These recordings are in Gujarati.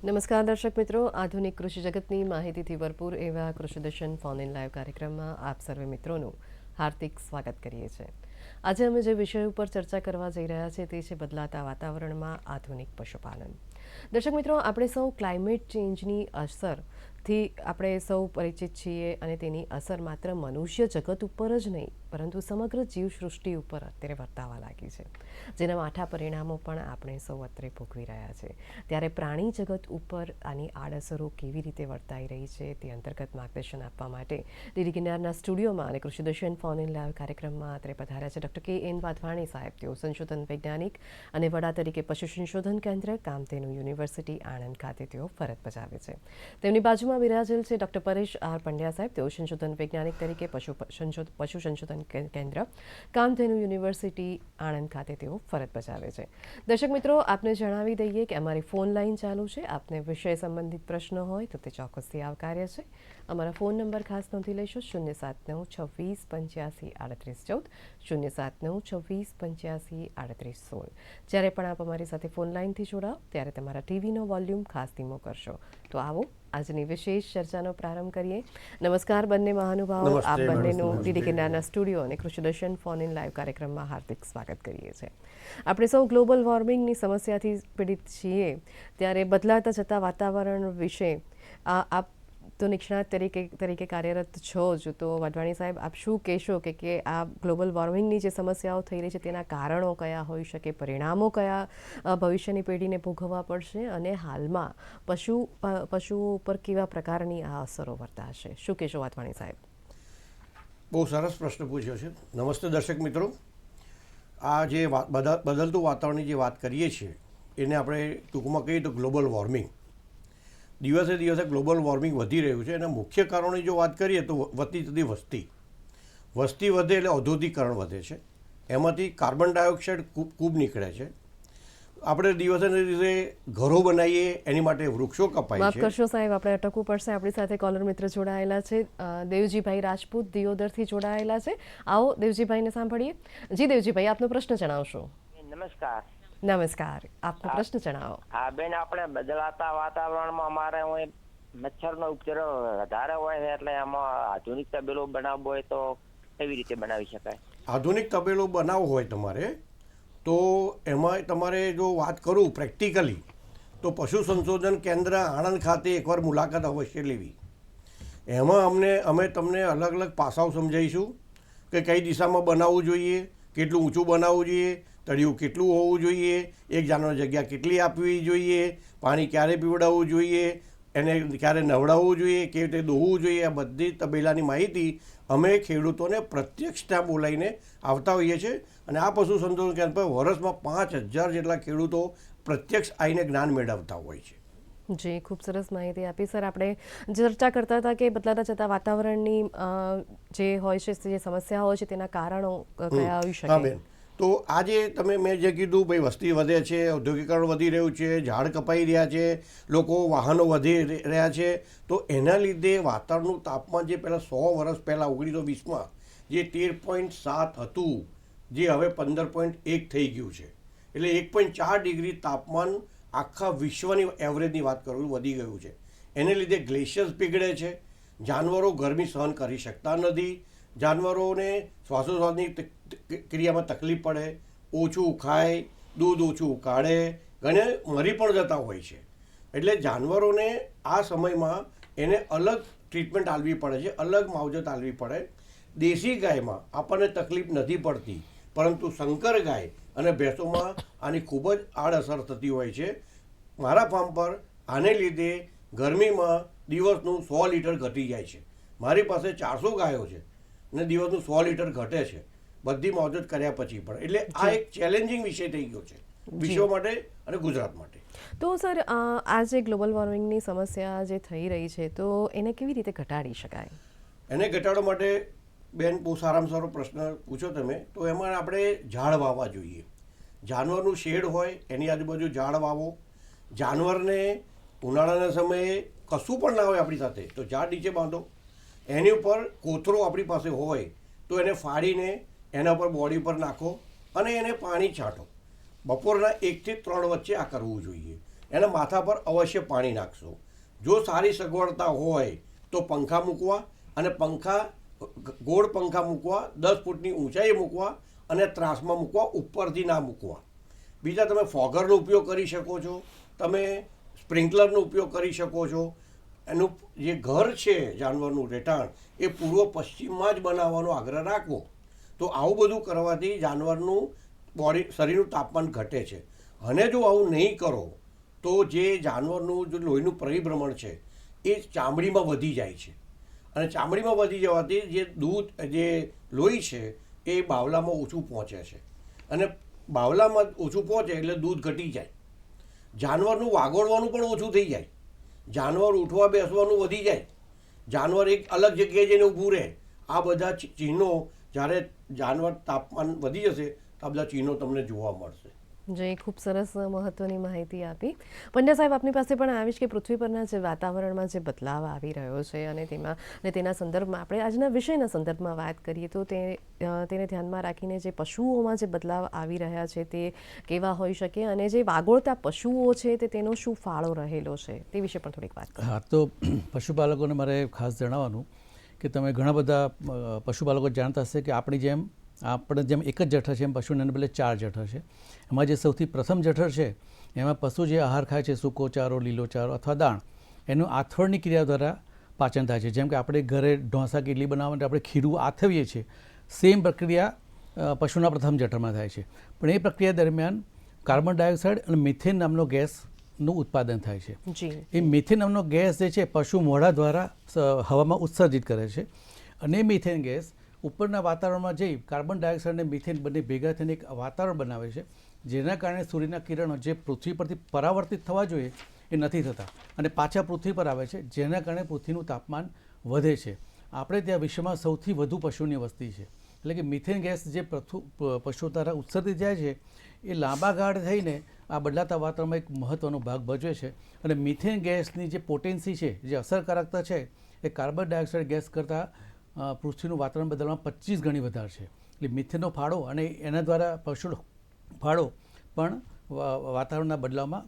નમસ્કાર દર્શક મિત્રો, આધુનિક કૃષિ જગતની માહિતીથી ભરપૂર એવા કૃષિદર્શન ફોન ઇન લાઈવ કાર્યક્રમમાં આપ સર્વે મિત્રોનું હાર્દિક સ્વાગત કરીએ છીએ. આજે અમે જે વિષય ઉપર ચર્ચા કરવા જઈ રહ્યા છીએ તે છે બદલાતા વાતાવરણમાં આધુનિક પશુપાલન. દર્શક મિત્રો, આપણે સૌ ક્લાઇમેટ ચેન્જની અસરથી આપણે સૌ પરિચિત છીએ અને તેની અસર માત્ર મનુષ્ય જગત ઉપર જ નહીં પરંતુ સમગ્ર જીવસૃષ્ટિ ઉપર અત્યારે વર્તાવા લાગી છે, જેના માઠા પરિણામો પણ આપણે સૌ અત્રે ભોગવી રહ્યા છે. ત્યારે પ્રાણી જગત ઉપર આની આડઅસરો કેવી રીતે વર્તાઈ રહી છે તે અંતર્ગત માર્ગદર્શન આપવા માટે ડીડી કિનારના સ્ટુડિયોમાં અને કૃષિદર્શન ફોન ઇન લાઈવ કાર્યક્રમમાં અત્રે પધાર્યા છે ડૉક્ટર કે.એન. વાધવાણી સાહેબ. તેઓ સંશોધન વૈજ્ઞાનિક અને વડા તરીકે પશુ સંશોધન કેન્દ્ર કામધેનુ યુનિવર્સિટી આણંદ ખાતે તેઓ ફરજ બજાવે છે. તેમની બાજુમાં બિરાજેલ છે ડૉક્ટર પરેશ આર પંડ્યા સાહેબ. તેઓ સંશોધન વૈજ્ઞાનિક તરીકે પશુ સંશોધન કેન્દ્ર કામધેનુ યુનિવર્સિટી આણંદ ખાતે તેઓ ફરજ બજાવે છે. દર્શક મિત્રો, આપને જણાવી દઈએ કે અમારી ફોન લાઈન ચાલુ છે. આપને વિષય સંબંધિત પ્રશ્ન હોય તો તે ચોક્કસથી આવકાર્ય છે. અમારા ફોન નંબર ખાસ નોંધી લઈશું: 07926853814, 07926853816. જ્યારે પણ આપ અમારી સાથે ફોન લાઈનથી જોડાઓ ત્યારે તમારા ટીવીનો વોલ્યુમ ખાસ ધીમો કરશો. તો આવો આજની વિશેષ ચર્ચાનો પ્રારંભ કરીએ. નમસ્કાર બંને મહાનુભાવો. આપ બંનેનું ડીડી કિનારના સ્ટુડિયો અને કૃષિદર્શન ફોન ઇન લાઈવ કાર્યક્રમમાં હાર્દિક સ્વાગત કરીએ છીએ. આપણે સૌ ગ્લોબલ વોર્મિંગની સમસ્યાથી પીડિત છીએ, ત્યારે બદલાતા જતા વાતાવરણ વિશે આપ તો નિષ્ણાત તરીકે કાર્યરત છો જ, તો વાધવાણી સાહેબ, આપ શું કહેશો કે આ ગ્લોબલ વોર્મિંગની જે સમસ્યાઓ થઈ રહી છે તેના કારણો કયા હોઈ શકે, પરિણામો કયા ભવિષ્યની પેઢીને ભોગવવા પડશે અને હાલમાં પશુઓ ઉપર કેવા પ્રકારની આ અસરો વર્તાશે? શું કહેશો વાધવાણી સાહેબ? બહુ સરસ પ્રશ્ન પૂછ્યો છે. નમસ્તે દર્શક મિત્રો. આ જે બદલતું વાતાવરણની જે વાત કરીએ છીએ એને આપણે ટૂંકમાં કહીએ તો ગ્લોબલ વોર્મિંગ. દિવસે દિવસે ગ્લોબલ વોર્મિંગ વધી રહ્યું છે. એના મુખ્ય કારણોની જો વાત કરીએ તો વધતી જતી વસ્તી વધે એટલે ઔદ્યોગિકરણ વધે છે. એમાંથી કાર્બન ડાયોક્સાઇડ ખૂબ નીકળે છે. આપણે દિવસે દિવસે ઘરો બનાવીએ એની માટે વૃક્ષો કપાય છે. માફ કરશો સાહેબ, આપણે અટકવું પડશે. આપણી સાથે કોલર મિત્ર જોડાયેલા છે, દેવજીભાઈ રાજપૂત દિયોદરથી જોડાયેલા છે. આવો દેવજીભાઈને સાંભળીએ. જી દેવજીભાઈ, આપનો પ્રશ્ન જણાવશો. નમસ્કાર. નમસ્કાર, આપનો પ્રશ્ન જણાવો. હા બેન, આપણે બદલાતા વાતાવરણમાં અમારે મચ્છરનો ઉપદ્રવ વધારે હોય છે, એટલે એમાં આધુનિક તબેલો બનાવવો હોય તો કેવી રીતે બનાવી શકાય? આધુનિક તબેલો બનાવવો હોય તમારે તો એમાં તમારે જો વાત કરું પ્રેક્ટિકલી તો પશુ સંશોધન કેન્દ્ર આણંદ ખાતે એકવાર મુલાકાત અવશ્ય લેવી. એમાં અમે તમને અલગ અલગ પાસાઓ સમજાવીશું કે કઈ દિશામાં બનાવવું જોઈએ, કેટલું ઊંચું બનાવવું જોઈએ, તળિયું કેટલું હોવું જોઈએ, એક જાનવર જગ્યા કેટલી આપવી જોઈએ, પાણી ક્યારે પીવડાવવું જોઈએ, એને ક્યારે નવડાવવું જોઈએ, કેવી રીતે દોહવું જોઈએ. આ બધી તબેલાની માહિતી અમે ખેડૂતોને પ્રત્યક્ષ ત્યાં બોલાવીને આવતા હોઈએ છીએ. અને આ પશુ સંશોધન કેન્દ્ર પર વર્ષમાં 5000 જેટલા ખેડૂતો પ્રત્યક્ષ આવીને જ્ઞાન મેળવતા હોય છે. જી, ખૂબ સરસ માહિતી આપી. સર, આપણે ચર્ચા કરતા હતા કે બદલાતા જતા વાતાવરણની જે હોય છે, જે સમસ્યા હોય છે તેના કારણો કયા હોઈ શકે? તો આજે મેં જે કીધું, ભાઈ વસ્તી વધે છે, ઔદ્યોગિકરણ વધી રહ્યું છે, ઝાડ કપાઈ રહ્યા છે, લોકો વાહનો વધી રહ્યા છે, તો એના લીધે વાતાવરણનું તાપમાન જે પહેલાં 100 વર્ષ પહેલાં 1920માં જે 13.7 હતું, જે હવે 15.1 થઈ ગયું છે. એટલે 1.4 ડિગ્રી તાપમાન આખા વિશ્વની એવરેજની વાત કરું વધી ગયું છે. એને લીધે ગ્લેશિયર્સ પીગળે છે, જાનવરો ગરમી સહન કરી શકતા નથી, જાનવરોને શ્વાસોશ્વાસની ક્રિયામાં તકલીફ પડે, ઓછું ખાય, દૂધ ઓછું કાઢે, ઘણે મરી પણ જતા હોય છે. એટલે જાનવરોને આ સમયમાં એને અલગ ટ્રીટમેન્ટ આપવી પડે છે, અલગ માવજત આપવી પડે. દેશી ગાયમાં આપણને તકલીફ નથી પડતી, પરંતુ સંકર ગાય અને ભેંસોમાં આની ખૂબ જ આડઅસર થતી હોય છે. મારા ફાર્મ પર આને લીધે ગરમીમાં દિવસનું 100 લીટર ઘટી જાય છે. મારી પાસે 400 ગાયો છે અને દિવસનું 100 લીટર ઘટે છે, બધી માવજત કર્યા પછી પણ. એટલે આ એક ચેલેન્જિંગ વિષય થઈ ગયો છે વિશ્વ માટે અને ગુજરાત માટે. તો સર, આ જે ગ્લોબલ વોર્મિંગની સમસ્યા જે થઈ રહી છે તો એને કેવી રીતે ઘટાડી શકાય? એને ઘટાડવા માટે બેન બહુ સારામાં સારો પ્રશ્ન પૂછો તમે. તો એમાં આપણે ઝાડ વાવવા જોઈએ. જાનવરનું શેડ હોય એની આજુબાજુ ઝાડ વાવો. જાનવરને ઉનાળાના સમયે કશું પણ ના હોય આપણી સાથે તો ઝાડ નીચે બાંધો. એની ઉપર કોથળો આપણી પાસે હોય તો એને ફાડીને એના પર બોડી પર નાખો અને એને પાણી છાંટો. બપોરના 1 થી 3 વચ્ચે આ કરવું જોઈએ. એના માથા પર અવશ્ય પાણી નાખશો. જો સારી સગવડતા હોય તો પંખા મૂકવા, અને ગોળ પંખા મૂકવા, 10 ફૂટની ઊંચાઈએ મૂકવા, અને ત્રાસમાં મૂકવા, ઉપરથી ના મૂકવા. બીજા તમે ફોગરનો ઉપયોગ કરી શકો છો, તમે સ્પ્રિંકલરનો ઉપયોગ કરી શકો છો. એનું જે ઘર છે જાનવરનું રહેઠાણ એ પૂર્વ પશ્ચિમમાં જ બનાવવાનો આગ્રહ રાખવો. તો આવું બધું કરવાથી જાનવરનું શરીરનું તાપમાન ઘટે છે. અને જો આવું નહીં કરો તો જે જાનવરનું જે લોહીનું પરિભ્રમણ છે એ ચામડીમાં વધી જાય છે, અને ચામડીમાં વધી જવાથી જે લોહી છે એ બાવલામાં ઓછું પહોંચે છે, અને બાવલામાં ઓછું પહોંચે એટલે દૂધ ઘટી જાય. જાનવરનું વાગોળવાનું પણ ઓછું થઈ જાય, જાનવર ઉઠવા બેસવાનું વધી જાય, જાનવર એક અલગ જગ્યાએ જઈને ઊભું રહે. આ બધા ચિહ્નો જ્યારે જાનવર તાપમાન વધી જશે તો આ બધા ચિહ્નો તમને જોવા મળશે. જે ખૂબ સરસ મહત્વની માહિતી આપી. પંડ્યા સાહેબ, આપની પાસે પણ આવીશ કે પૃથ્વી પરના જે વાતાવરણમાં જે બદલાવ આવી રહ્યો છે અને તેના સંદર્ભમાં આપણે આજના વિષયના સંદર્ભમાં વાત કરીએ તો તેને ધ્યાનમાં રાખીને જે પશુઓમાં જે બદલાવ આવી રહ્યા છે તે કેવા હોઈ શકે, અને જે વાગોળતા પશુઓ છે તેનો શું ફાળો રહેલો છે તે વિશે પણ થોડીક વાત કરીએ. હા, તો પશુપાલકોને મારે ખાસ જણાવવાનું કે તમે ઘણા બધા પશુપાલકો જાણતા હશે કે આપણે જેમ એક જ જઠર છે એમ પશુને બદલે 4 જઠર છે. એમાં જે સૌથી પ્રથમ જઠર છે એમાં પશુ જે આહાર ખાય છે, સૂકો ચારો, લીલો ચારો અથવા દાણ, એનું આથવણની ક્રિયા દ્વારા પાચન થાય છે. જેમ કે આપણે ઘરે ઢોસા કે ઇડલી બનાવવા માટે આપણે ખીરું આથવીએ છીએ, સેમ પ્રક્રિયા પશુના પ્રથમ જઠરમાં થાય છે. પણ એ પ્રક્રિયા દરમિયાન કાર્બન ડાયોક્સાઇડ અને મિથેન નામનો ગેસનું ઉત્પાદન થાય છે. એ મિથેન નામનો ગેસ જે છે પશુ મોઢા દ્વારા હવામાં ઉત્સર્જિત કરે છે, અને મિથેન ગેસ ઉપરના વાતાવરણમાં જઈ કાર્બન ડાયોક્સાઇડ અને મિથેન બંને ભેગા થઈને એક વાતાવરણ બનાવે છે, જેના કારણે સૂર્યના કિરણો જે પૃથ્વી પરથી પરાવર્તિત થવા જોઈએ એ નથી થતા અને પાછા પૃથ્વી પર આવે છે, જેના કારણે પૃથ્વીનું તાપમાન વધે છે. આપણે ત્યાં વિશ્વમાં સૌથી વધુ પશુની વસ્તી છે, એટલે કે મિથેન ગેસ જે પશુ દ્વારા ઉત્સર્જિત જાય છે એ લાંબા ગાળ થઈને આ બદલાતા વાતાવરણમાં એક મહત્ત્વનો ભાગ ભજવે છે. અને મિથેન ગેસની જે પોટેન્સી છે, જે અસરકારકતા છે, એ કાર્બન ડાયોક્સાઇડ ગેસ કરતાં પૃથ્વીનું વાતાવરણ બદલવામાં 25 ગણી વધારે છે. એટલે મિથેનનો ફાળો અને એના દ્વારા પશુનો ફાળો પણ વાતાવરણના બદલાવમાં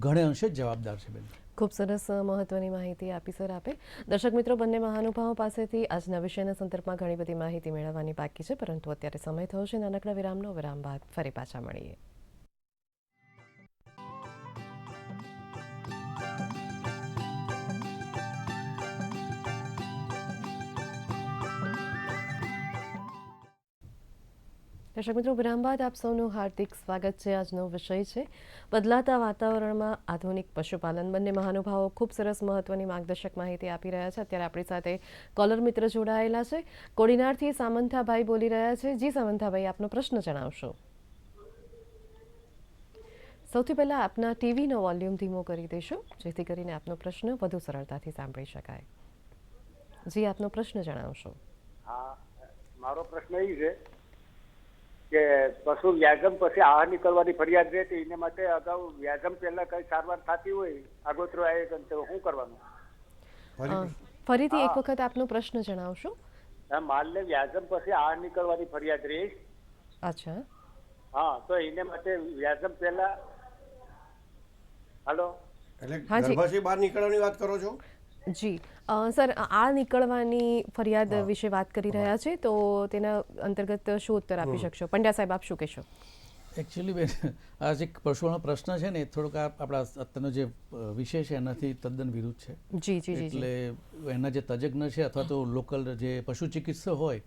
ઘણે અંશે જવાબદાર છે. બેન, ખૂબ સરસ મહત્વની માહિતી આપી સર આપે. દર્શક મિત્રો, બંને મહાનુભાવો પાસેથી આજના વિષયના સંદર્ભમાં ઘણી બધી માહિતી મેળવવાની બાકી છે, પરંતુ અત્યારે સમય થયો છે નાનકડા વિરામનો. વિરામ બાદ ફરી પાછા મળીએ. દર્શક મિત્રો, વિરામ બાદ આપ સૌનું હાર્દિક સ્વાગત છે. આજનો વિષય છે બદલાતા વાતાવરણમાં આધુનિક પશુપાલન. બંને મહાનુભાવો ખૂબ સરસ મહત્વની માર્ગદર્શક માહિતી આપી રહ્યા છે. અત્યારે આપણી સાથે કોલર મિત્ર જોડાયેલા છે. કોડીનારથી સામંથાભાઈ બોલી રહ્યા છે. જી સામંથાભાઈ, આપનો પ્રશ્ન જણાવશો. સૌથી પહેલાં આપના ટીવીનો વોલ્યુમ ધીમો કરી દેશો, જેથી કરીને આપનો પ્રશ્ન વધુ સરળતાથી સાંભળી શકાય. જી, આપનો પ્રશ્ન જણાવશો. હા, મારો પ્રશ્ન એ છે કે પશુ વ્યાયામ પછી આહાર નીકળવાની ફરિયાદ રહે તો એને માટે અગાઉ વ્યાયામ પહેલા કઈ સારવાર થતી હોય આગોતરો આયોજન તો શું કરવાનું? ફરીથી એક વખત આપનો પ્રશ્ન જણાવશો. માલને વ્યાયામ પછી આહાર નીકળવાની ફરિયાદ રહે. અચ્છા. હા, તો એને માટે વ્યાયામ પહેલા હાલો એટલે ગર્ભાશય બહાર નીકળવાની વાત કરો છો? જી સર, આ નીકળવાની ફરિયાદ વિશે વાત કરી રહ્યા છે, તો તેના અંતર્ગત શું ઉત્તર આપી શકશો? પંડ્યા સાહેબ, આપ શું કહેશો? એકચ્યુઅલી બેન, આ જે પશુઓનો પ્રશ્ન છે ને એ થોડોક આપણા અત્યારનો જે વિષય છે એનાથી તદ્દન વિરુદ્ધ છે. જી જી જી. એટલે એના જે તજજ્ઞ છે અથવા તો લોકલ જે પશુ ચિકિત્સક હોય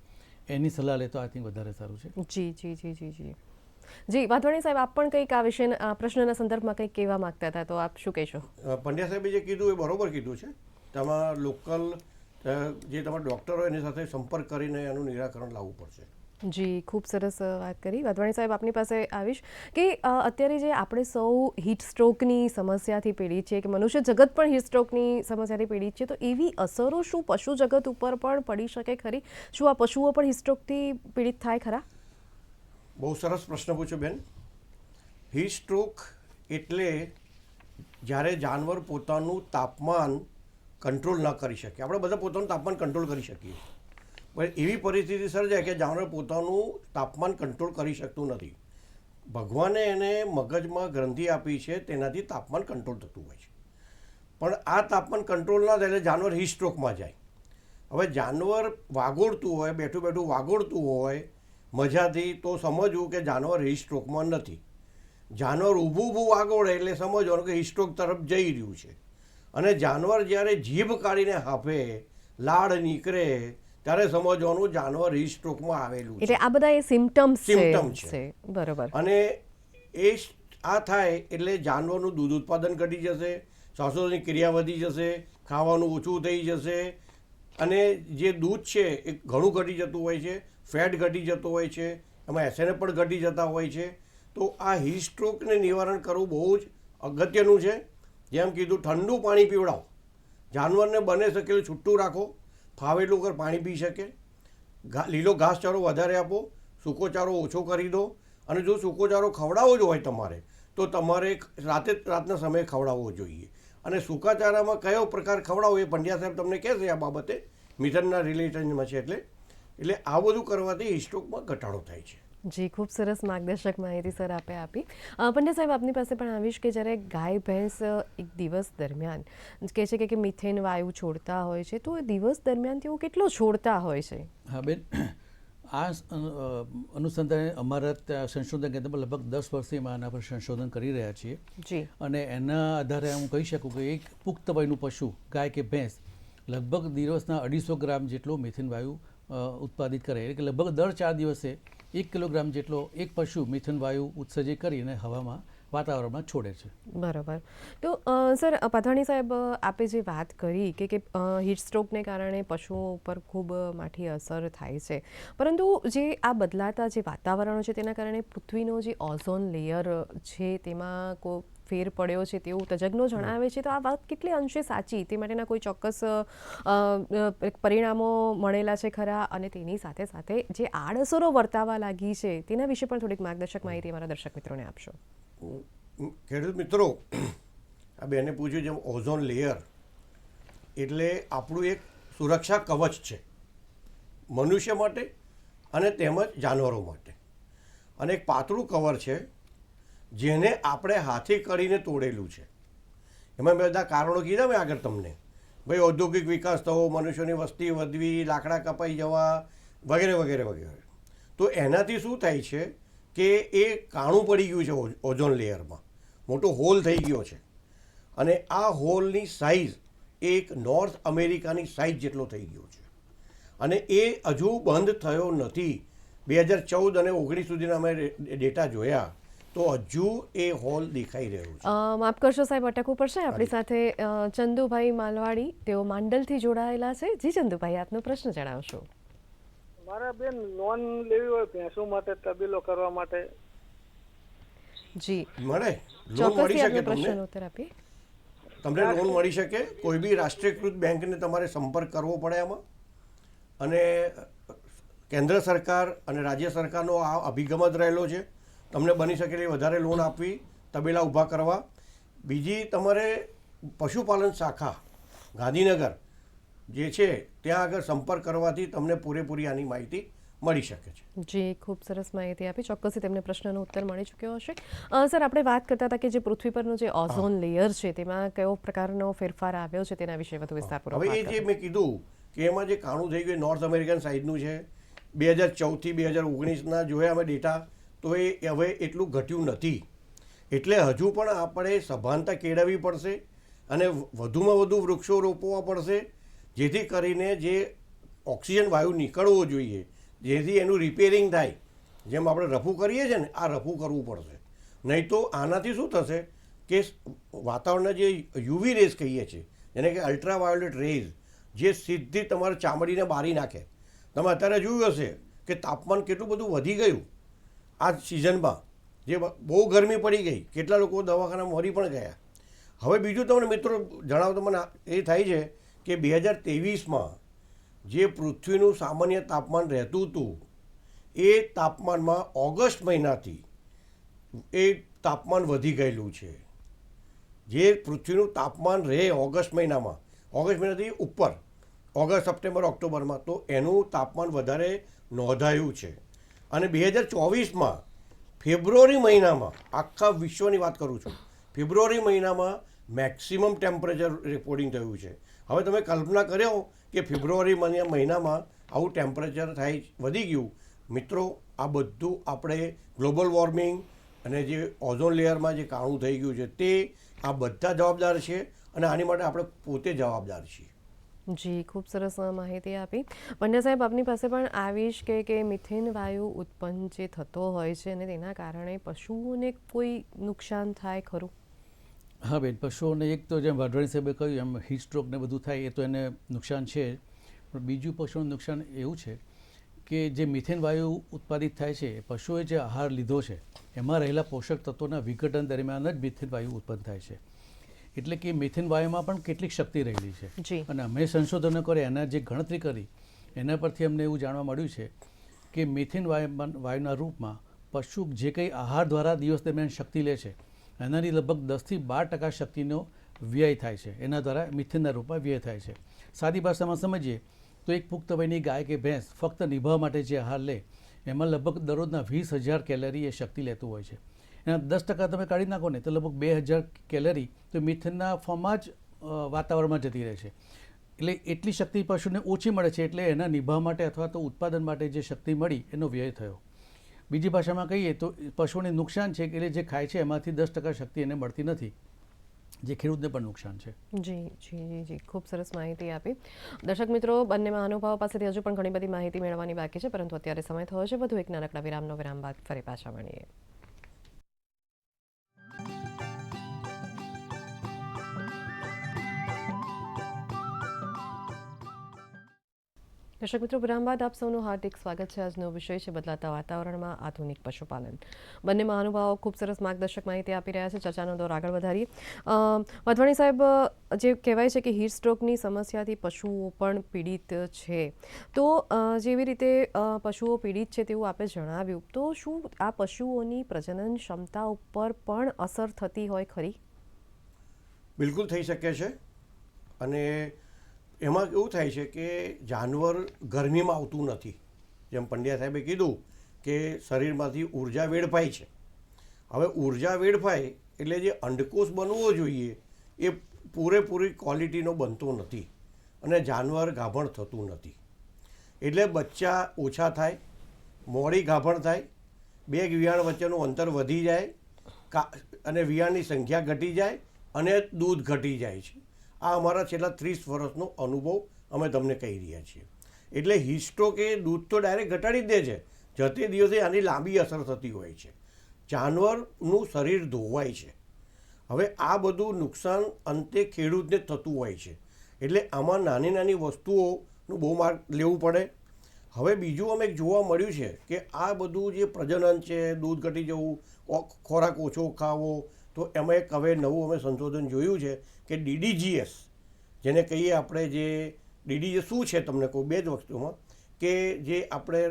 એની સલાહ લે તો આઈ થિંક વધારે સારું છે. જી જી જી જી જી જી. વાધવાણી સાહેબ, આપ પણ કંઈક આ વિષયના પ્રશ્નના સંદર્ભમાં કંઈક કહેવા માંગતા હતા, તો આપ શું કહેશો? પંડ્યા સાહેબે જે કીધું એ બરોબર કીધું છે. તમારા લોકલ જે તમારા ડૉક્ટર હોય એની સાથે સંપર્ક કરીને એનું નિરાકરણ લાવવું પડશે. જી, ખૂબ સરસ વાત કરી. વાધવાણી સાહેબ, આપની પાસે આવીશ કે અત્યારે જે આપણે સૌ હીટ સ્ટ્રોકની સમસ્યાથી પીડિત છીએ, કે મનુષ્ય જગત પણ હીટ સ્ટ્રોકની સમસ્યાથી પીડિત છે, તો એવી અસરો શું પશુ જગત ઉપર પણ પડી શકે ખરી? શું આ પશુઓ પણ હીટ સ્ટ્રોકથી પીડિત થાય ખરા? બહુ સરસ પ્રશ્ન પૂછ્યો બેન. હીટ સ્ટ્રોક એટલે જ્યારે જાનવર પોતાનું તાપમાન કંટ્રોલ ન કરી શકે. આપણે બધા પોતાનું તાપમાન કંટ્રોલ કરી શકીએ, પણ એવી પરિસ્થિતિ સર્જાય કે જાનવર પોતાનું તાપમાન કંટ્રોલ કરી શકતું નથી. ભગવાને એને મગજમાં ગ્રંથિ આપી છે, તેનાથી તાપમાન કંટ્રોલ થતું હોય છે. પણ આ તાપમાન કંટ્રોલ ના થાય એટલે જાનવર હીટ સ્ટ્રોકમાં જાય. હવે જાનવર વાગોળતું હોય, બેઠું બેઠું વાગોળતું હોય મજાથી, તો સમજવું કે જાનવર હીટ સ્ટ્રોકમાં નથી. જાનવર ઊભું ઊભું વાગોળે એટલે સમજવાનું કે હીટ સ્ટ્રોક તરફ જઈ રહ્યું છે. અને જાનવર જ્યારે જીભ કાઢીને હાંફે, લાળ નીકળે, ત્યારે સમજવાનું જાનવર હીટ સ્ટ્રોકમાં આવેલું એટલે છે. આ બધા એ સિમ્પટમ્સ Symptoms છે. છે. બરોબર. અને આ થાય એટલે જાનવરનું દૂધ ઉત્પાદન ઘટી જશે, શ્વાસોની ક્રિયા વધી જશે, ખાવાનું ઓછું થઈ જશે, અને જે દૂધ છે એ ઘણું ઘટી જતું હોય છે, ફેટ ઘટી જતો હોય છે, એમાં એસએનએફ પણ ઘટી જતા હોય છે. તો આ હીટ સ્ટ્રોકને નિવારણ કરવું બહુ જ અગત્યનું છે. જેમ કીધું, ઠંડુ પાણી પીવડાવો, જાનવરને બને શકે એટલું છૂટું રાખો, ફાવે એટલું વગર પાણી પી શકે, લીલો ઘાસચારો વધારે આપો, સૂકો ચારો ઓછો કરી દો. અને જો સૂકો ચારો ખવડાવવો જ હોય તમારે, તો તમારે રાતના સમયે ખવડાવવો જોઈએ. અને સૂકા ચારામાં કયો પ્રકાર ખવડાવો એ પંડ્યા સાહેબ તમને કહેશે આ બાબતે, મિથનના રિલેટેડમાં છે. એટલે આ બધું કરવાથી હીટ સ્ટ્રોકમાં ઘટાડો થાય છે. જી, ખૂબ સરસ માર્ગદર્શક માહિતી સર આપે આપી. પંડ્યા સાહેબ, આપની પાસે પણ આવીશ કે જ્યારે ગાય ભેંસ એક દિવસ દરમિયાન કહે છે કે મિથેન વાયુ છોડતા હોય છે, તો એ દિવસ દરમિયાન તેઓ કેટલો છોડતા હોય છે? હા બેન, આ અનુસંધાને અમારા ત્યાં સંશોધન કેન્દ્રમાં લગભગ 10 વર્ષથી અમે આના પર સંશોધન કરી રહ્યા છીએ. જી. અને એના આધારે હું કહી શકું કે એક પુખ્ત વયનું પશુ, ગાય કે ભેંસ, લગભગ દિવસના 250 ગ્રામ જેટલો મિથેન વાયુ ઉત્પાદિત કરે. એટલે કે લગભગ દર 4 દિવસે 1 કિલોગ્રામ જેટલો એક પશુ મિથેન વાયુ ઉત્સર્જિત કરીને હવામાં, વાતાવરણમાં છોડે છે. બરાબર. તો સર, પાથાણી સાહેબ, આપે જે વાત કરી કે હીટ સ્ટ્રોકને કારણે પશુઓ ઉપર ખૂબ માઠી અસર થાય છે, પરંતુ જે આ બદલાતા જે વાતાવરણો છે તેના કારણે પૃથ્વીનો જે ઓઝોન લેયર છે તેમાં કોઈ ફેર પડ્યો છે તેવું તજજ્ઞો જણાવે છે. તો આ વાત કેટલી અંશે સાચી, તે માટેના કોઈ ચોક્કસ પરિણામો મળેલા છે ખરા? અને તેની સાથે સાથે જે આડઅસરો વર્તાવા લાગી છે તેના વિશે પણ થોડીક માર્ગદર્શક માહિતી અમારા દર્શક મિત્રોને આપશો. ખેડૂત મિત્રો, આ બેને પૂછ્યું જેમ ઓઝોન લેયર એટલે આપણું એક સુરક્ષા કવચ છે, મનુષ્ય માટે અને તેમજ જાનવરો માટે. અને એક પાતળું કવર છે જેને આપણે હાથે કરીને તોડેલું છે. એમાં બધા કારણો કીધા મેં આગળ તમને, ભાઈ ઔદ્યોગિક વિકાસ થવો, મનુષ્યોની વસ્તી વધવી, લાકડા કપાઈ જવા, વગેરે વગેરે વગેરે. તો એનાથી શું થાય છે કે એ કાણું પડી ગયું છે ઓઝોન લેયરમાં, મોટો હોલ થઈ ગયો છે. અને આ હોલની સાઇઝ એક નોર્થ અમેરિકાની સાઇઝ જેટલો થઈ ગયો છે. અને એ હજુ બંધ થયો નથી. 2014 અને 19 સુધીના અમે ડેટા જોયા તો હજુ એ હોલ દેખાઈ રહ્યો છે. માફ કરશો સાહેબ, અટકવું પડશે. આપણી સાથે ચંદુભાઈ માલવાડી, તેઓ માંડલથી જોડાયેલા છે. જી ચંદુભાઈ, આપનો પ્રશ્ન જણાવશો. મારા બેન લોન લેવી હોય ભેંસો માટે, તબેલો કરવા માટે. જી, મળે, લોન મળી શકે તમને. પ્રશ્નનો ઉત્તર આપીએ. તમને લોન મળી શકે. કોઈ બી રાષ્ટ્રીયકૃત બેંકને તમારે સંપર્ક કરવો પડે આમાં. અને કેન્દ્ર સરકાર અને રાજ્ય સરકારનો આ અભિગમ જ રહેલો છે તમને બની શકે એટલી વધારે લોન આપવી, તબેલા ઊભા કરવા. બીજી, તમારે પશુપાલન શાખા ગાંધીનગર જે છે ત્યાં આગળ સંપર્ક કરવાથી તમને પૂરેપૂરી આની માહિતી મળી શકે છે. જી, ખૂબ સરસ માહિતી આપી. ચોક્કસથી તેમને પ્રશ્નનો ઉત્તર મળી ચૂક્યો હશે. સર, આપણે વાત કરતા હતા કે જે પૃથ્વી પરનો જે ઓઝોન લેયર છે તેમાં કયો પ્રકારનો ફેરફાર આવ્યો છે તેના વિશે વધુ વિસ્તારપૂર્વક હવે વાત એ જે કરીએ. મેં કીધું કે એમાં જે કાણું થઈ ગયું નોર્થ અમેરિકન સાઇઝનું છે, 2014 થી 2019ના જોયા અમે ડેટા, તો એ હવે એટલું ઘટ્યું નથી. એટલે હજુ પણ આપણે સભાનતા કેળવવી પડશે અને વધુમાં વધુ વૃક્ષો રોપવા પડશે, જેથી કરીને જે ઓક્સિજન વાયુ નીકળવો જોઈએ, જેથી એનું રિપેરિંગ થાય. જેમ આપણે રફું કરીએ છીએ ને, આ રફું કરવું પડશે. નહીં તો આનાથી શું થશે કે વાતાવરણના જે યુવી રેઝ કહીએ છીએ, જેને કે અલ્ટ્રાવાયોલેટ રેઝ, જે સીધી તમારે ચામડીને બારી નાખે. તમે અત્યારે જોયું હશે કે તાપમાન કેટલું બધું વધી ગયું આ સિઝનમાં, જે બહુ ગરમી પડી ગઈ, કેટલા લોકો દવાખાનામાં મરી પણ ગયા. હવે બીજું તમને મિત્રો જણાવતો મને એ થાય છે કે 2023માં જે પૃથ્વીનું સામાન્ય તાપમાન રહેતું હતું એ તાપમાનમાં ઓગસ્ટ મહિનાથી એ તાપમાન વધી ગયેલું છે. જે પૃથ્વીનું તાપમાન રહે ઓગસ્ટ મહિનાથી ઉપર, ઓગસ્ટ, સપ્ટેમ્બર, ઓક્ટોબરમાં, તો એનું તાપમાન વધારે નોંધાયું છે. અને 2024માં ફેબ્રુઆરી મહિનામાં આખા વિશ્વની વાત કરું છું, ફેબ્રુઆરી મહિનામાં મેક્સિમમ ટેમ્પરેચર રિપોર્ટિંગ થયું છે. હવે તમે કલ્પના કર્યો કે ફેબ્રુઆરી મહિનામાં આવું ટેમ્પરેચર થાય વધી ગયું. મિત્રો, આ બધું આપણે ગ્લોબલ વોર્મિંગ અને જે ઓઝોન લેયરમાં જે કાણું થઈ ગયું છે તે આ બધા જવાબદાર છે અને આની માટે આપણે પોતે જવાબદાર છીએ. જી, ખૂબ સરસ માહિતી આપી. પંડ્યા સાહેબ, આપની પાસે પણ આવીશ કે મિથેન વાયુ ઉત્પન્ન જે થતો હોય છે અને તેના કારણે પશુઓને કોઈ નુકસાન થાય ખરું? હા બેન, પશુઓને એક તો જેમ વાઢવાણી સાહેબે કહ્યું એમ હીટ સ્ટ્રોક ને બધું થાય એ તો એને નુકસાન છે, પણ બીજું પશુઓનું નુકસાન એવું છે કે જે મિથેન વાયુ ઉત્પાદિત થાય છે, પશુએ જે આહાર લીધો છે એમાં રહેલા પોષક તત્વોના વિઘટન દરમિયાન જ મિથેન વાયુ ઉત્પન્ન થાય છે. એટલે કે મિથેન વાયુમાં પણ કેટલીક શક્તિ રહેલી છે અને અમે સંશોધનો કર્યા, એના જે ગણતરી કરી એના પરથી અમને એવું જાણવા મળ્યું છે કે મિથેન વાયુના રૂપમાં પશુ જે કંઈ આહાર દ્વારા દિવસ દરમિયાન શક્તિ લે છે એનાની લગભગ 10થી 12% શક્તિનો વ્યય થાય છે, એના દ્વારા મિથેનના રૂપમાં વ્યય થાય છે. સાદી ભાષામાં સમજીએ તો એક પુખ્ત વયની ગાય કે ભેંસ ફક્ત નિભાવવા માટે જે આહાર લે એમાં લગભગ દરરોજના 20,000 કેલરી એ શક્તિ લેતું હોય છે. એના 10% તમે કાઢી નાખો ને તો લગભગ 2,000 કેલરી તો મિથેનના ફોર્મમાં જ વાતાવરણમાં જતી રહે છે. એટલે એટલી શક્તિ પશુને ઓછી મળે છે, એટલે એના નિભાવ માટે અથવા તો ઉત્પાદન માટે જે શક્તિ મળી એનો વ્યય થયો. બીજી ભાષામાં કહીએ તો પશુઓને નુકસાન છે કે એટલે જે ખાય છે એમાંથી 10% શક્તિ એને મળતી નથી, જે ખેડૂતને પણ નુકસાન છે. જી જી જી જી, ખૂબ સરસ માહિતી આપી. દર્શક મિત્રો, બંને મહાનુભાવો પાસેથી હજુ પણ ઘણી બધી માહિતી મેળવવાની બાકી છે, પરંતુ અત્યારે સમય થયો છે વધુ એક નાનકડા વિરામનો. વિરામ બાદ ફરી પાછા મળીએ. દર્શક મિત્રો, વિરામ બાદ આપ સૌનું હાર્દિક સ્વાગત છે. આજનો વિષય છે બદલાતા વાતાવરણમાં આધુનિક પશુપાલન. બંને મહાનુભાવો ખૂબ સરસ માર્ગદર્શક માહિતી આપી રહ્યા છે. ચર્ચાનો દોર આગળ વધારીએ. વાધવાણી સાહેબ, જે કહેવાય છે કે હીટ સ્ટ્રોકની સમસ્યાથી પશુઓ પણ પીડિત છે, તો જેવી રીતે પશુઓ પીડિત છે તેવું આપે જણાવ્યું, તો શું આ પશુઓની પ્રજનન ક્ષમતા ઉપર પણ અસર થતી હોય ખરી? બિલકુલ થઈ શકે છે. અને એમાં એવું થાય છે કે જાનવર ગરમીમાં આવતું નથી. જેમ પંડ્યા સાહેબે કીધું કે શરીરમાંથી ઉર્જા વેડફાય છે. હવે ઉર્જા વેડફાય એટલે જે અંડકોષ બનવો જોઈએ એ પૂરેપૂરી ક્વોલિટીનો બનતો નથી અને જાનવર ગાભણ થતું નથી. એટલે બચ્ચા ઓછા થાય, મોડી ગાભણ થાય, બે વિયાણ વચ્ચેનું અંતર વધી જાય અને વિયાણની સંખ્યા ઘટી જાય અને દૂધ ઘટી જાય છે. આ અમારા છેલ્લા 30 વર્ષનો અનુભવ અમે તમને કહી રહ્યા છીએ. એટલે હીટ સ્ટ્રોક એ દૂધ તો ડાયરેક્ટ ઘટાડી જ દે છે, જતે દિવસે આની લાંબી અસર થતી હોય છે. જાનવરનું શરીર ધોવાય છે. હવે આ બધું નુકસાન અંતે ખેડૂતને થતું હોય છે. એટલે આમાં નાની નાની વસ્તુઓનું બહુ માર્ક લેવું પડે. હવે બીજું અમે જોવા મળ્યું છે કે આ બધું જે પ્રજનન છે, દૂધ ઘટી જવું, ખોરાક ઓછો ખાવો, તો એમાં એક હવે નવું અમે સંશોધન જોયું છે કે DDGS, જેને કહીએ આપણે, જે DDGS શું છે તમને કહું બે જ વસ્તુમાં, કે જે આપણે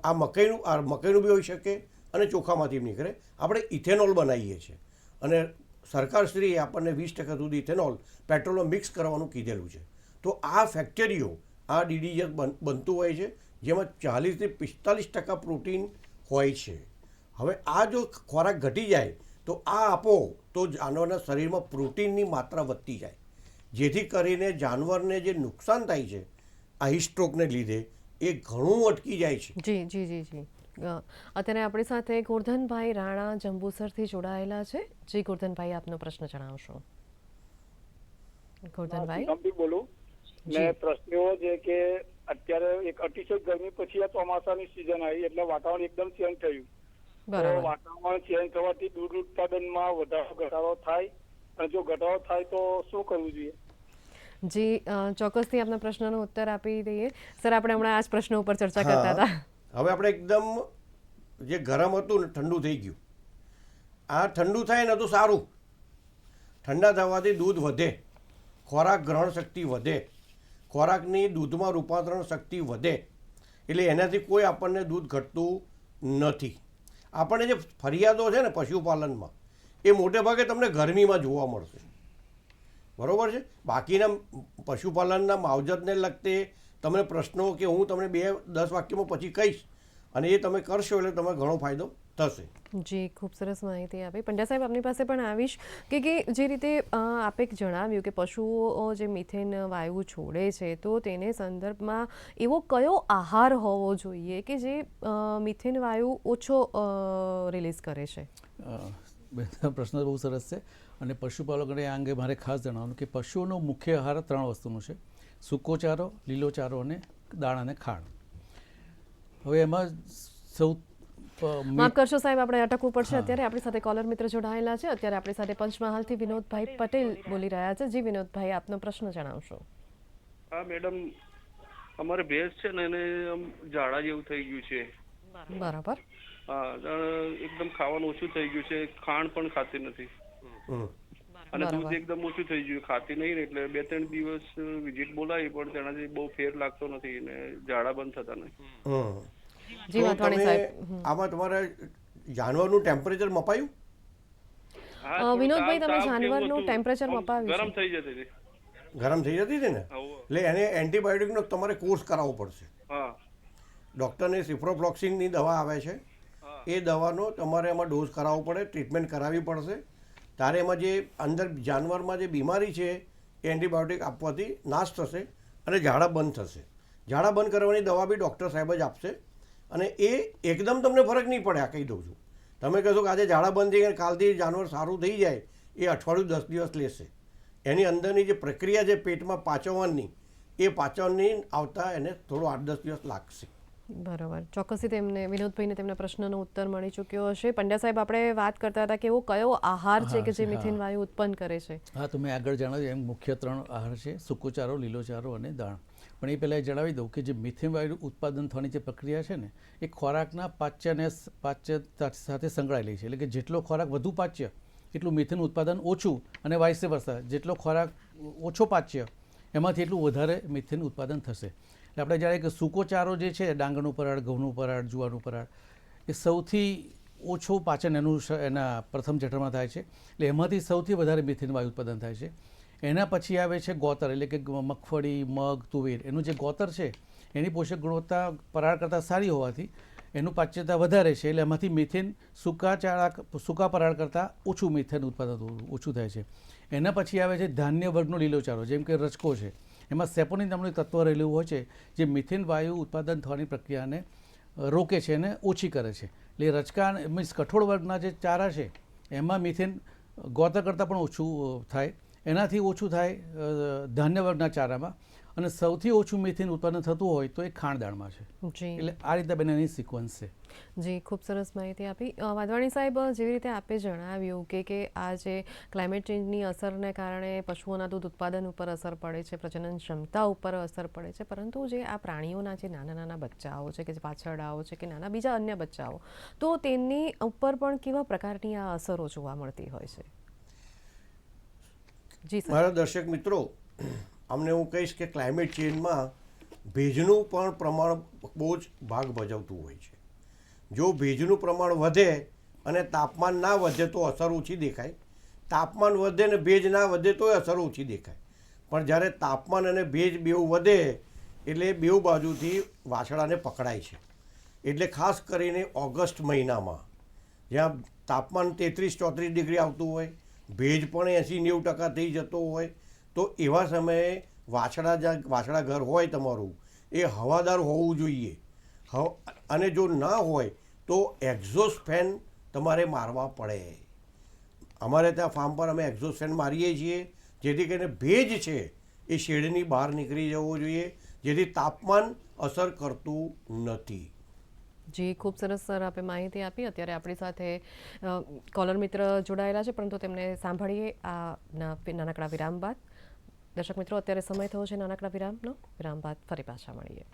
આ મકાઈનું બી હોઈ શકે અને ચોખામાંથી નીકળે, આપણે ઇથેનોલ બનાવીએ છીએ અને સરકારશ્રીએ આપણને 20% સુધી ઇથેનોલ પેટ્રોલમાં મિક્સ કરવાનું કીધેલું છે. તો આ ફેક્ટરીઓ આ DDGS બનતું હોય છે, જેમાં 40થી 45% પ્રોટીન હોય છે. હવે આ જો ખોરાક ઘટી જાય તો આ આપો તો જાનવરના શરીરમાં પ્રોટીનની માત્રા વધતી જાય, જેથી કરીને જાનવરને જે નુકસાન થાય છે આ હીટ સ્ટ્રોકને લીધે એ ઘણું અટકી જાય છે. જી જી જી જી. અત્યારે આપણી સાથે ગોરધનભાઈ રાણા જંબુસરથી જોડાયેલા છે. જી ગોરધનભાઈ, આપનો પ્રશ્ન જણાવશો. ગોરધનભાઈ બોલું. ને પ્રશ્ન એવો છે કે અત્યારે એક અતિશય ગરમી પછી આ ચોમાસાની સિઝન આવી એટલે વાતાવરણ એકદમ ચેન્જ થયું. બરાબર. વાતાવરણ ચેન્જ થવાથી દૂધ ઉત્પાદનમાં વધારો ઘટાડો થાય, અને જો ઘટાડો થાય તો શું કરવું જોઈએ? જી, ચોક્કસથી આપના પ્રશ્નનો ઉત્તર આપી દઈએ. સર, આપણે હમણાં આ જ પ્રશ્ન ઉપર ચર્ચા કરતા હતા. હવે આપણે એકદમ જે ગરમ હતું ને ઠંડુ થઈ ગયું. આ ઠંડુ થાય ને તો સારું. ઠંડા થવાથી દૂધ વધે, ખોરાક ગ્રહણ શક્તિ વધે, ખોરાકની દૂધમાં રૂપાંતરણ શક્તિ વધે. એટલે એનાથી કોઈ આપણને દૂધ ઘટતું નથી. આપણને જે ફરિયાદો છે ને પશુપાલનમાં, એ મોટે ભાગે તમને ગરમીમાં જોવા મળશે. બરાબર છે. બાકીના પશુપાલનના માવજતને લગતે તમને પ્રશ્નો કે હું તમને 2-10 વાક્યમાં પછી કહીશ, અને એ તમે કરશો એટલે તમે ઘણો ફાયદો થશે. જી ખૂબ સરસ માહિતી આપી. પંડ્યા સાહેબ આપની પાસે પણ આવીશ કે જે રીતે આપે જણાવ્યું કે પશુઓ જે મિથેન વાયુ છોડે છે તો તેને સંદર્ભમાં એવો કયો આહાર હોવો જોઈએ કે જે મિથેન વાયુ ઓછો રિલીઝ કરે છે? પ્રશ્ન બહુ સરસ છે અને પશુપાલકોને આ અંગે મારે ખાસ જણાવવાનું કે પશુઓનો મુખ્ય આહાર 3 વસ્તુનો છે: સૂકો ચારો, લીલો ચારો અને દાણ અને ખાણ. હવે એમાં સૌ માફ કરશો સાહેબ, આપણે અટકવું પડશે. અત્યારે આપણી સાથે કોલર મિત્ર જોડાયેલા છે. અત્યારે આપણી સાથે પંચમહાલથી વિનોદભાઈ પટેલ બોલી રહ્યા છે. જી વિનોદભાઈ, આપનો પ્રશ્ન જણાવશો. હા મેડમ, અમારે ભેંસ છે ને એને આમ ઝાડા જેવું થઈ ગયું છે. બરાબર. હા, એકદમ ખાવાનું ઓછું થઈ ગયું છે, ખાંડ પણ ખાતી નથી અને દૂધ એકદમ ઓછું થઈ ગયું, ખાતી નહીં ને એટલે 2-3 દિવસ વિઝિટ બોલાવી પણ તેનાથી બહુ ફેર લાગતો નથી ને ઝાડા બંધ થતા નથી. જી વાટવાણી સાહેબ, આમાં તમારે જાનવરનું ટેમ્પરેચર મપાયું? વિનોદભાઈ તમે જાનવરનું ટેમ્પરેચર મપાવ્યું? ગરમ થઈ જતી હતી. ગરમ થઈ જતી હતી ને, એટલે એને એન્ટીબાયોટિકનો તમારે કોર્સ કરાવવો પડશે. હા, ડૉક્ટરની સિપ્રોફ્લોક્સિનની દવા આવે છે, એ દવાનો તમારે એમાં ડોઝ કરાવવો પડે, ટ્રીટમેન્ટ કરાવવી પડશે. ત્યારે એમાં જે અંદર જાનવરમાં જે બીમારી છે એ એન્ટીબાયોટિક આપવાથી નાશ થશે અને ઝાડા બંધ થશે. ઝાડા બંધ કરવાની દવા બી ડૉક્ટર સાહેબ જ આપશે અને એ એકદમ તમને ફરક નહીં પડે. આ કહી દઉં છું. તમે કહેશો કે આજે ઝાડા બંધ થઈ ગયા કાલથી જાનવર સારું થઈ જાય, એ અઠવાડિયું 10 દિવસ લેશે. એની અંદરની જે પ્રક્રિયા છે પેટમાં પાચવવાની, એ પાચવની આવતા એને થોડો 8-10 દિવસ લાગશે. બરાબર. ચોક્કસથી તેમને વિનોદભાઈને તેમના પ્રશ્નનો ઉત્તર મળી ચૂક્યો હશે. પંડ્યા સાહેબ, આપણે વાત કરતા હતા કે એવો કયો આહાર છે કે જે મિથેન વાયુ ઉત્પન્ન કરે છે? હા, તો મેં આગળ જણાવ્યું એમ મુખ્ય 3 આહાર છે: સૂકો ચારો, લીલો ચારો અને દાણ. પણ એ પહેલાં જણાવી દઉં કે જે મિથેન વાયુ ઉત્પાદન થવાની જે પ્રક્રિયા છે ને, એ ખોરાકના પાચ્ય સાથે સંકળાયેલી છે. એટલે કે જેટલો ખોરાક વધુ પાચ્ય એટલું મિથેન ઉત્પાદન ઓછું અને વાઇસ વર્સા. જેટલો ખોરાક ઓછો પાચ્ય એમાંથી એટલું વધારે મિથેન ઉત્પાદન થશે. એટલે આપણે જ્યારે કે સૂકો ચારો જે છે, ડાંગરનું પરાળ, ઘઉંનું પરાળ, જુવારનું પરાળ, એ સૌથી ઓછું પાચન એના પ્રથમ જઠરમાં થાય છે. એટલે એમાંથી સૌથી વધારે મિથેન વાયુ ઉત્પાદન થાય છે. એના પછી આવે છે ગોતર, એટલે કે મગફળી, મગ, તુવેર. એનું જે ગોતર છે એની પોષક ગુણવત્તા પરાળ કરતાં સારી હોવાથી એનું પાચ્યતા વધારે છે. એટલે એમાંથી મિથેન સૂકા પરાળ કરતાં ઓછું મિથેન ઉત્પાદન ઓછું થાય છે. એના પછી આવે છે ધાન્ય વર્ગનો લીલો ચારો, જેમ કે રચકો છે. એમાં સેપોનિન નામનું તત્વ રહેલું હોય છે જે મિથેન વાયુ ઉત્પાદન થવાની પ્રક્રિયાને રોકે છે અને ઓછી કરે છે. એટલે રચકા મીન્સ કઠોળ વર્ગના જે ચારા છે એમાં મિથેન ગોતર કરતાં પણ ઓછું થાય. એનાથી ઓછું થાય ધાન્ય વર્ગના ચારામાં, અને સૌથી ઓછું મિથેન ઉત્પાદન થતું હોય તો એ ખાણદાળમાં છે. જી, એટલે આ રીતે બંનેની સિક્વન્સ છે. જી ખૂબ સરસ માહિતી આપી. વાધવાણી સાહેબ, જેવી રીતે આપે જણાવ્યું કે આ જે ક્લાઇમેટ ચેન્જની અસરને કારણે પશુઓના દૂધ ઉત્પાદન ઉપર અસર પડે છે, પ્રજનન ક્ષમતા ઉપર અસર પડે છે, પરંતુ જે આ પ્રાણીઓના જે નાના બચ્ચાઓ છે કે જે પાછરડાઓ છે કે નાના બીજા અન્ય બચ્ચાઓ, તો તેની ઉપર પણ કેવા પ્રકારની આ અસરો જોવા મળતી હોય છે? જી સર. મારા દર્શક મિત્રો, અમને હું કહીશ કે ક્લાઇમેટ ચેન્જમાં ભેજનું પણ પ્રમાણ બહુ જ ભાગ ભજવતું હોય છે. જો ભેજનું પ્રમાણ વધે અને તાપમાન ના વધે તો અસર ઓછી દેખાય, તાપમાન વધે ને ભેજ ના વધે તો અસર ઓછી દેખાય. પણ જ્યારે તાપમાન અને ભેજ બેઉ વધે એટલે બેઉ બાજુથી વાછડાને પકડાય છે. એટલે ખાસ કરીને ઓગસ્ટ મહિનામાં જ્યાં તાપમાન 33-34 ડિગ્રી આવતું હોય, ભેજ પણ 80-90% થઈ જતો હોય, તો એવા સમયે વાછડા ઘર હોય તમારું એ હવાદાર હોવું જોઈએ. અને જો ના હોય તો એક્ઝોસ્ટ ફેન તમારે મારવા પડે. અમારે ત્યાં ફાર્મ પર અમે એક્ઝોસ્ટ ફેન મારીએ છીએ જેથી કરીને ભેજ છે એ શેડની બહાર નીકળી જવો જોઈએ, જેથી તાપમાન અસર કરતું નથી. જી ખૂબ સરસ સર, આપે માહિતી આપી. અત્યારે આપણી સાથે કોલર મિત્ર જોડાયેલા છે, પરંતુ તેમને સાંભળીએ આ નાનકડા વિરામ બાદ. દર્શક મિત્રો, અત્યારે સમય થયો છે નાનકડા વિરામનો. વિરામ બાદ ફરી પાછા મળીએ.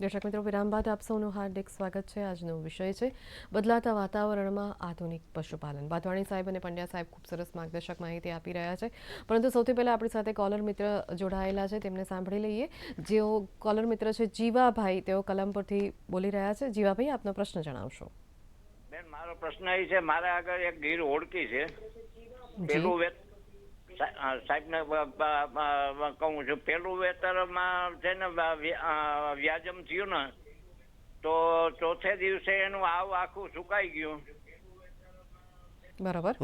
દર્શક મિત્રો, વિરામ બાદ આપ સૌનું હાર્દિક સ્વાગત છે. આજનો વિષય છે બદલાતા વાતાવરણમાં આધુનિક પશુપાલન. વાધવાણી સાહેબ અને પંડ્યા સાહેબ ખૂબ સરસ માર્ગદર્શક માહિતી આપી રહ્યા છે, પરંતુ સૌથી પહેલાં આપણી સાથે કોલર મિત્ર જોડાયેલા છે, તેમને સાંભળી લઈએ. જેઓ કોલર મિત્ર છે જીવાભાઈ, તેઓ કલમપુરથી બોલી રહ્યા છે. જીવાભાઈ, આપનો પ્રશ્ન જણાવશો. બેન, મારો પ્રશ્ન એ છે, મારા આગળ એક ગીર ઓળખી છે, પેલું સાહેબને કહું છું, પેલું વેતરમાં છે ને વ્યાજમ થયું ને તો ચોથે દિવસે એનું આવ આખું સુકાઈ ગયું બરાબર.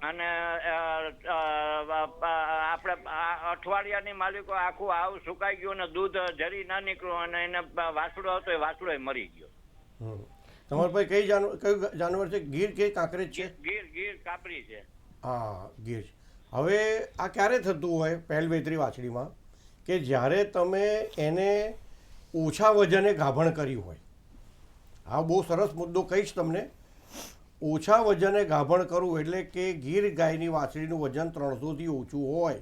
અને આપણે અઠવાડિયાની માલિકો આખું આવ સુકાઈ ગયું અને દૂધ જરી ના નીકળ્યું અને એને વાસડો હતો એ વાસડો મરી ગયો. તમારા પાસે કયું જાનવર છે? ગીર કે કાંકરેજ છે? ગીર કાપરી છે. હા, ગીર. હવે આ ક્યારે થતું હોય પહેલ વેતરી વાછડીમાં કે જ્યારે તમે એને ઓછા વજને ગાભણ કર્યું હોય. હા, બહુ સરસ મુદ્દો કહીશ તમને. ઓછા વજને ગાભણ કરવું એટલે કે ગીર ગાયની વાછડીનું વજન 300થી ઓછું હોય.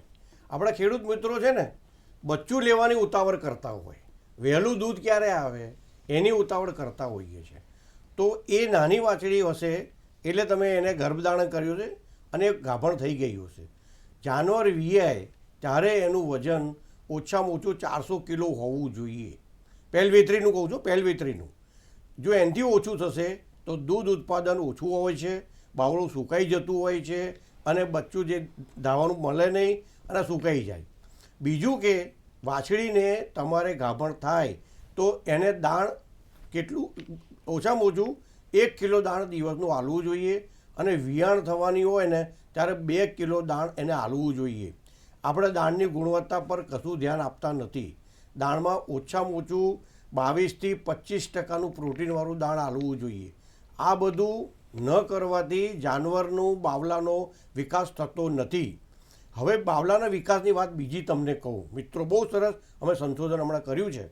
આપણા ખેડૂત મિત્રો છે ને બચ્ચું લેવાની ઉતાવળ કરતા હોય, વહેલું દૂધ ક્યારે આવે એની ઉતાવળ કરતા હોઈએ છે. તો એ નાની વાછડી હશે એટલે તમે એને ગર્ભધારણ કર્યું છે અને ગાભણ થઈ ગયું હશે. જાનવર વીઆય ત્યારે એનું વજન ઓછામાં ઓછું 400 કિલો હોવું જોઈએ. પહેલવેતરીનું કહું છું, પહેલવેતરીનું. જો એનાથી ઓછું થશે તો દૂધ ઉત્પાદન ઓછું હોય છે, બાવળું સુકાઈ જતું હોય છે અને બચ્ચું જે ધાવાનું મળે નહીં અને સુકાઈ જાય. બીજું કે વાછડીને તમારે ગાભણ થાય તો એને દાણ કેટલું ઓછામાં ઓછું 1 કિલો દાણ દિવસનું હાલવું જોઈએ અને વિયાણ થવાની હોય ને ત્યારે 2 કિલો દાણ એને હાલવું જોઈએ. આપણે દાણની ગુણવત્તા પર કશું ધ્યાન આપતા નથી. દાણમાં ઓછામાં ઓછું 22થી 25% પ્રોટીનવાળું દાણ હાલવું જોઈએ. આ બધું ન કરવાથી જાનવરનું બાવલાનો વિકાસ થતો નથી. હવે બાવલાના વિકાસની વાત બીજી તમને કહું મિત્રો, બહુ સરસ અમે સંશોધન હમણાં કર્યું છે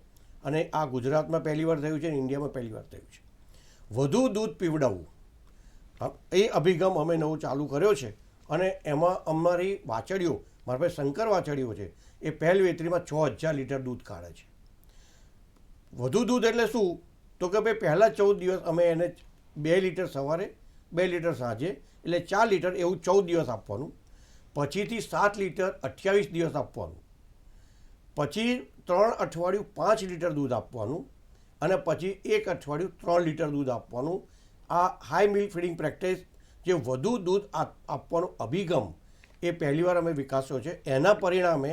અને આ ગુજરાતમાં પહેલી વાર થયું છે અને ઇન્ડિયામાં પહેલી વાર થયું છે. વધુ દૂધ પીવડાવવું એ અભિગમ અમે નવો ચાલુ કર્યો છે અને એમાં અમારી વાછડીઓ, મારા પાસે શંકર વાછડીઓ છે, એ પહેલ વેતરીમાં 6000 લીટર દૂધ કાઢે છે. વધુ દૂધ એટલે શું? તો કે ભાઈ પહેલાં 14 દિવસ અમે એને 2 લીટર સવારે 2 લીટર સાંજે એટલે 4 લીટર એવું 14 દિવસ આપવાનું. પછીથી 7 લીટર 28 દિવસ આપવાનું. પછી 3 અઠવાડિયું 5 લીટર દૂધ આપવાનું અને પછી 1 અઠવાડિયું 3 લીટર દૂધ આપવાનું. આ હાઈ મિલ્ક ફીડિંગ પ્રેક્ટિસ, જે વધુ દૂધ આપવાનો અભિગમ, એ પહેલીવાર અમે વિકસ્યો છે. એના પરિણામે